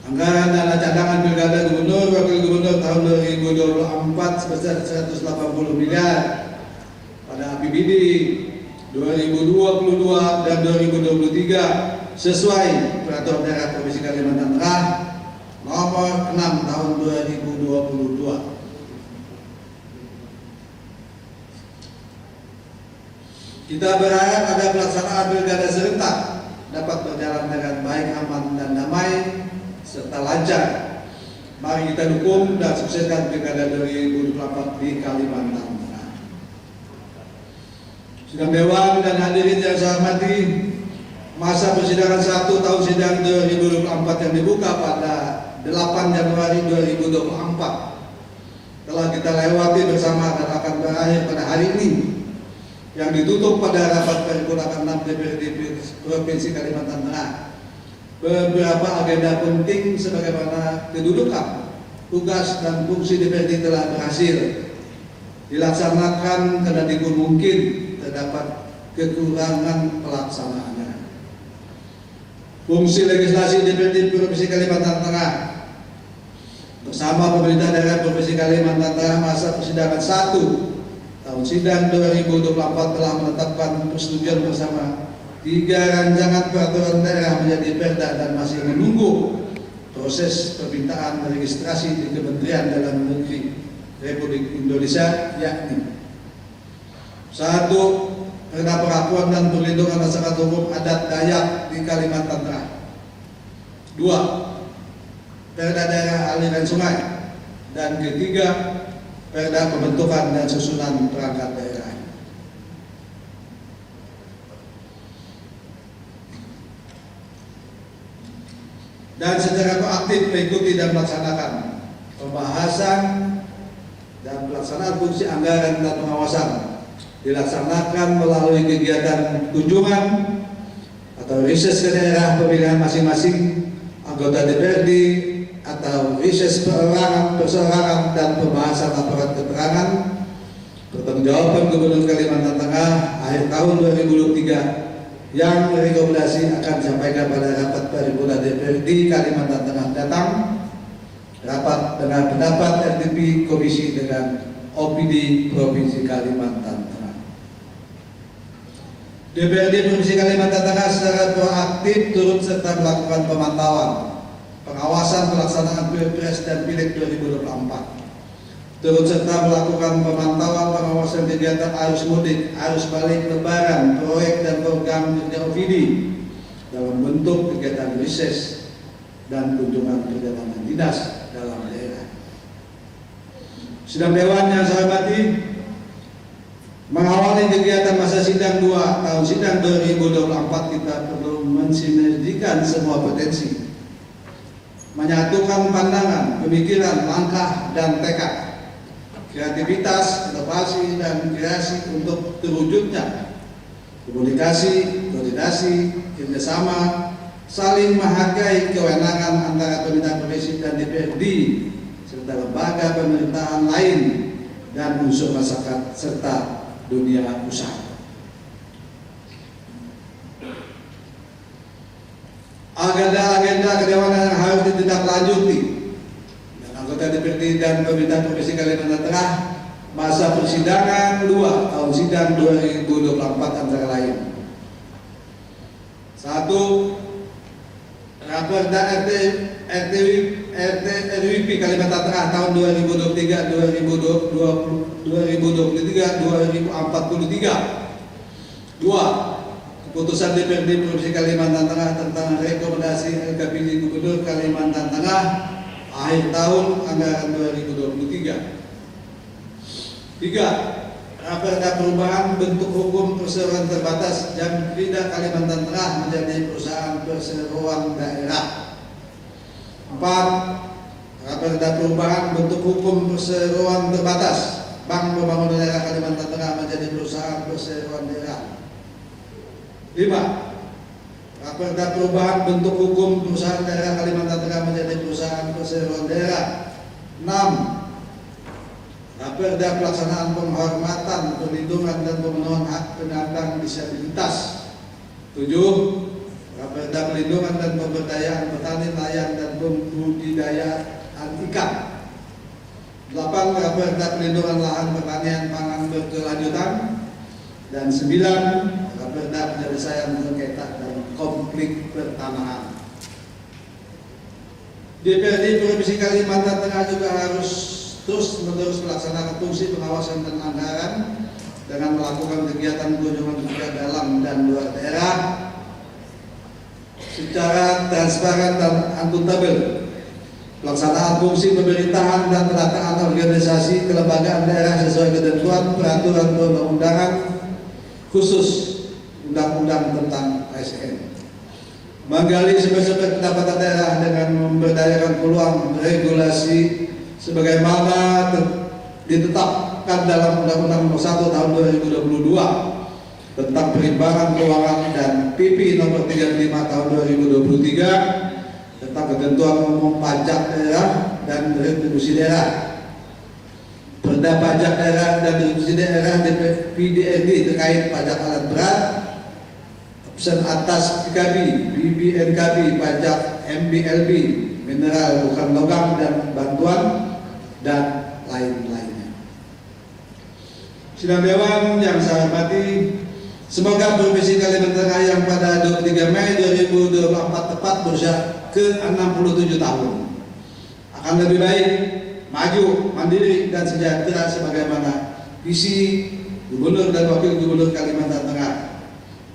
anggaran dana cadangan pilkada gubernur wakil gubernur tahun 2024 sebesar 180 miliar pada APBD 2022 dan 2023 sesuai Peraturan Daerah Provinsi Kalimantan Tengah nomor 6 tahun 2022. Kita berharap agar pelaksanaan pilkada serentak dapat berjalan dengan baik, aman, dan damai serta lancar. Mari kita dukung dan sukseskan pilkada 2024 di Kalimantan Tengah. Sidang Dewan dan hadirin yang saya hormati, masa persidangan 1 tahun sidang 2024 yang dibuka pada 8 Januari 2024 telah kita lewati bersama dan akan berakhir pada hari ini, yang ditutup pada rapat paripurna 6 DPRD Provinsi Kalimantan Tengah. Beberapa agenda penting sebagaimana kedudukan, tugas dan fungsi DPRD telah berhasil dilaksanakan kendati mungkin terdapat kekurangan pelaksanaannya. Fungsi legislasi DPRD Provinsi Kalimantan Tengah bersama pemerintah daerah Provinsi Kalimantan Tengah masa persidangan 1 tahun sidang 2024 telah menetapkan persetujuan bersama 3 rancangan peraturan daerah menjadi perda dan masih menunggu proses permintaan registrasi di Kementerian Dalam Negeri Republik Indonesia, yakni 1. Perda Pengakuan dan Perlindungan Masyarakat Hukum Adat Dayak di Kalimantan Tengah. 2. Perda Daerah Aliran Sungai. Dan ketiga, Perda Pembentukan dan Susunan Perangkat Daerah. Dan secara proaktif mengikuti dan melaksanakan pembahasan dan pelaksanaan fungsi anggaran dan pengawasan dilaksanakan melalui kegiatan kunjungan atau riset ke daerah pemilihan masing-masing anggota DPRD atau riset perseorangan dan pembahasan laporan keterangan pertanggungjawaban Gubernur Kalimantan Tengah akhir tahun 2023 yang rekomendasi akan disampaikan pada rapat paripurna DPRD Kalimantan Tengah datang, rapat dengan pendapat RTP Komisi dengan OPD Provinsi Kalimantan Tengah. DPRD Provinsi Kalimantan Tengah secara proaktif turut serta melakukan pemantauan pengawasan pelaksanaan Pilpres dan Pileg 2024, turut serta melakukan pemantauan pengawasan kegiatan arus mudik, arus balik lebaran, proyek dan program kerja OPD dalam bentuk kegiatan riset dan kunjungan perjalanan dinas dalam daerah. Sidang Dewan yang saya hormati, mengawali kegiatan masa sidang 2 tahun sidang 2024 kita perlu mensinergikan semua potensi, menyatukan pandangan, pemikiran, langkah, dan tekad, kreativitas, inovasi, dan kreasi untuk terwujudnya komunikasi, koordinasi, kerjasama, saling menghargai kewenangan antara pemerintah provinsi dan DPRD serta lembaga pemerintahan lain dan unsur masyarakat serta dunia usaha. Agenda-agenda kedewanan yang harus ditindaklanjuti dan anggota DPRD dan pemerintah Provinsi Kalimantan Tengah masa persidangan 2 tahun sidang 2024 antara lain: 1. Raperda RWP Kalimantan Tengah tahun 2023-2043. 2. Keputusan DPRD Provinsi Kalimantan Tengah tentang rekomendasi LKPD Gubernur Kalimantan Tengah akhir tahun anggaran 2023. 3. Raperda perubahan bentuk hukum perseroan terbatas Jam Krida Kalimantan Tengah menjadi perusahaan perseroan daerah. 4. Raperda perubahan bentuk hukum perseroan terbatas Bank Pembangunan Daerah Kalimantan Tengah menjadi perusahaan perseroan daerah. 5. Raperda perubahan bentuk hukum perusahaan daerah Kalimantan Tengah menjadi perusahaan perseroan daerah. 6. Raperda pelaksanaan penghormatan, perlindungan dan pemenuhan hak penyandang disabilitas. 7. Raperda pelindungan dan pemberdayaan petani, nelayan dan pembudidayaan ikan. 8. Raperda pelindungan lahan pertanian pangan berkelanjutan. Dan 9. Raperda penyelesaian sengketa dan konflik pertanahan. DPRD Provinsi Kalimantan Tengah juga harus terus-menerus melaksanakan fungsi pengawasan dan anggaran dengan melakukan kegiatan kunjungan kerja dalam dan luar daerah secara transparan dan akuntabel. Pelaksanaan fungsi pemerintahan dan penataan organisasi kelembagaan daerah sesuai ketentuan peraturan perundang-undangan khusus Undang-Undang tentang ASN. Menggali sumber-sumber pendapatan daerah dengan memberdayakan peluang regulasi sebagaimana ditetapkan dalam Undang-Undang Nomor 1 Tahun 2022 tentang perimbangan keuangan dan PP Nomor 35 Tahun 2023 tentang ketentuan umum pajak daerah dan retribusi daerah. Perda pajak daerah dan retribusi daerah PDRD terkait pajak alat berat, opsi atas PKB, BBNKB, pajak MBLB, mineral bukan logam dan bantuan dan lain-lainnya. Sidang Dewan yang saya hormati, semoga Provinsi Kalimantan Tengah yang pada 23 Mei 2024 tepat berusia ke-67 tahun akan lebih baik, maju, mandiri dan sejahtera sebagaimana visi Gubernur dan Wakil Gubernur Kalimantan Tengah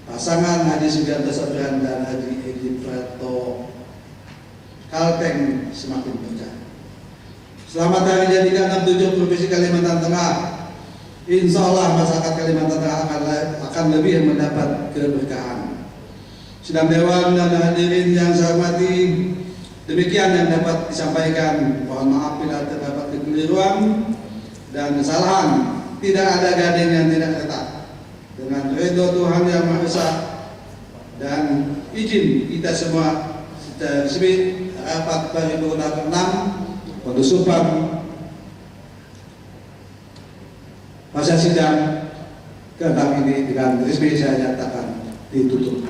pasangan Haji Sugianto Sabran dan Haji Edi Prato Kalteng semakin pecah. Selamat hari jadi ke-67 Provinsi Kalimantan Tengah. Insya Allah masyarakat Kalimantan Tengah akan lebih mendapat keberkahan. Sidang Dewan dan hadirin yang saya hormati, demikian yang dapat disampaikan. Mohon maaf bila terdapat kekeliruan dan kesalahan. Tidak ada gading yang tidak retak. Dengan ridho Tuhan Yang Maha Esa dan izin kita semua secara resmi rapat paripurna ke-6 penutupan masa sidang ke-6 ini dengan resmi saya nyatakan ditutup.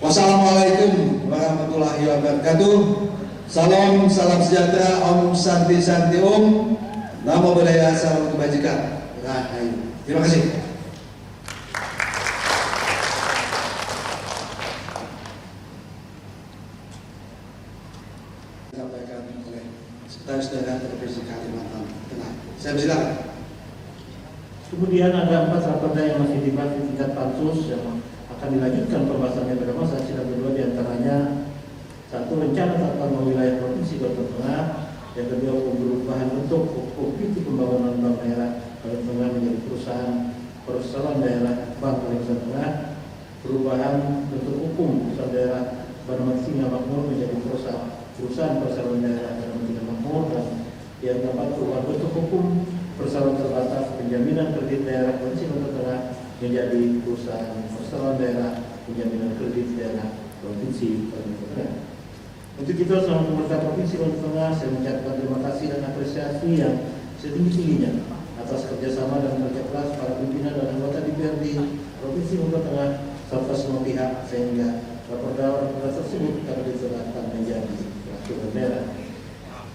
Wassalamualaikum warahmatullahi wabarakatuh. Salam sejahtera, Om Santi Santi Om. Namo Buddhaya, salam kebajikan. Rahayu. Terima kasih. Disampaikan oleh saudara-saudara Provinsi Kalimantan Tengah. Saya bersilakan. Kemudian ada 4 raperda yang masih dibahas di tingkat pansus yang akan dilanjutkan pembahasannya pada masa sidang kedua, diantaranya 1. Rencana tata ruang wilayah Provinsi Kalimantan Tengah, yang kedua perubahan bentuk hukum PT Pembangunan Bank Daerah Kalimantan Tengah menjadi perusahaan perseroan daerah Bank Kalimantan Tengah, perubahan bentuk hukum perusahaan daerah Bandar Singa Makmur menjadi perusahaan perseroan daerah Bandar Singa Makmur, dan yang keempat perubahan bentuk hukum perseroan terbatas penjaminan kredit daerah Provinsi Kalimantan Tengah menjadi perusahaan perseroan daerah penjaminan kredit daerah Provinsi Kalimantan Tengah. Untuk itu, selama pemerintah Provinsi Kalimantan Tengah, saya mengucapkan terima kasih dan apresiasi yang setinggi-tingginya atas kerjasama dan kerja keras para pimpinan dan anggota DPRD Provinsi Kalimantan Tengah serta semua pihak sehingga raperda tersebut dapat ditetapkan menjadi peraturan daerah.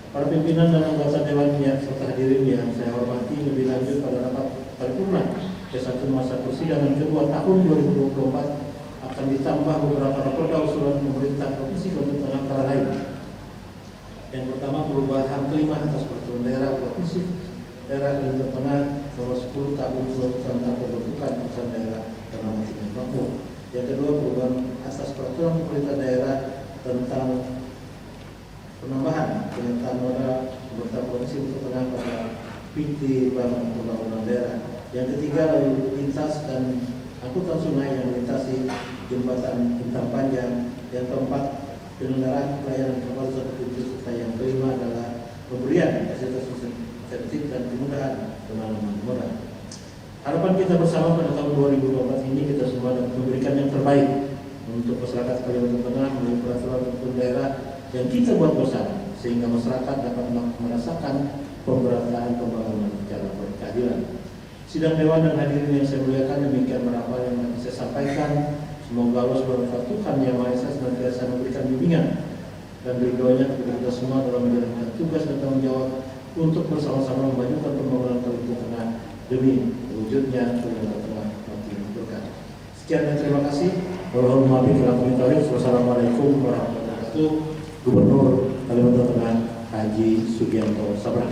Para pimpinan dan anggota Dewan yang serta hadirin yang saya hormati, lebih lanjut pada rapat paripurna ke-1 masa persidangan kedua tahun 2024 akan ditambah beberapa raperda usulan pemerintah Provinsi Kalimantan Tengah antara lain. Yang pertama, perubahan kelima atas peraturan daerah Provinsi Daerah Kalimantan Tengah nomor 10 tahun 2000 tentang pembentukan perusahaan daerah Bandar Singa Makmur. Yang kedua, perubahan atas peraturan pemerintah daerah tentang penambahan pernyataan modal pemerintah Provinsi Kalimantan Tengah pada PT Bank Pembangunan Daerah. Yang ketiga, lalu lintas dan angkutan sungai yang melintasi jembatan bentang panjang. Yang keempat, penyelenggaraan pelayanan kapal seperti itu. Serta yang kelima adalah pemberian fasilitas insentif dan kemudahan pengalaman murah. Harapan kita bersama pada tahun 2024 ini kita semua dapat memberikan yang terbaik untuk masyarakat Kalimantan Tengah melalui peraturan hukum daerah yang kita buat bersama, sehingga masyarakat dapat merasakan pemberataan pembangunan secara berkeadilan. Sidang Dewan dan hadirin yang saya muliakan, demikian berapa yang dapat saya sampaikan. Semoga Allah SWT Tuhan Yang Maha Esa senantiasa memberikan bimbingan dan ridhonya kepada kita semua dalam menjalankan tugas dan tanggung jawab untuk bersama-sama memajukan pembangunan Kalimantan Tengah demi wujudnya Kalimantan Tengah makin berkah. Sekian dan terima kasih. Wassalamualaikum warahmatullahi wabarakatuh. Gubernur Kalimantan Tengah Haji Sugianto Sabran.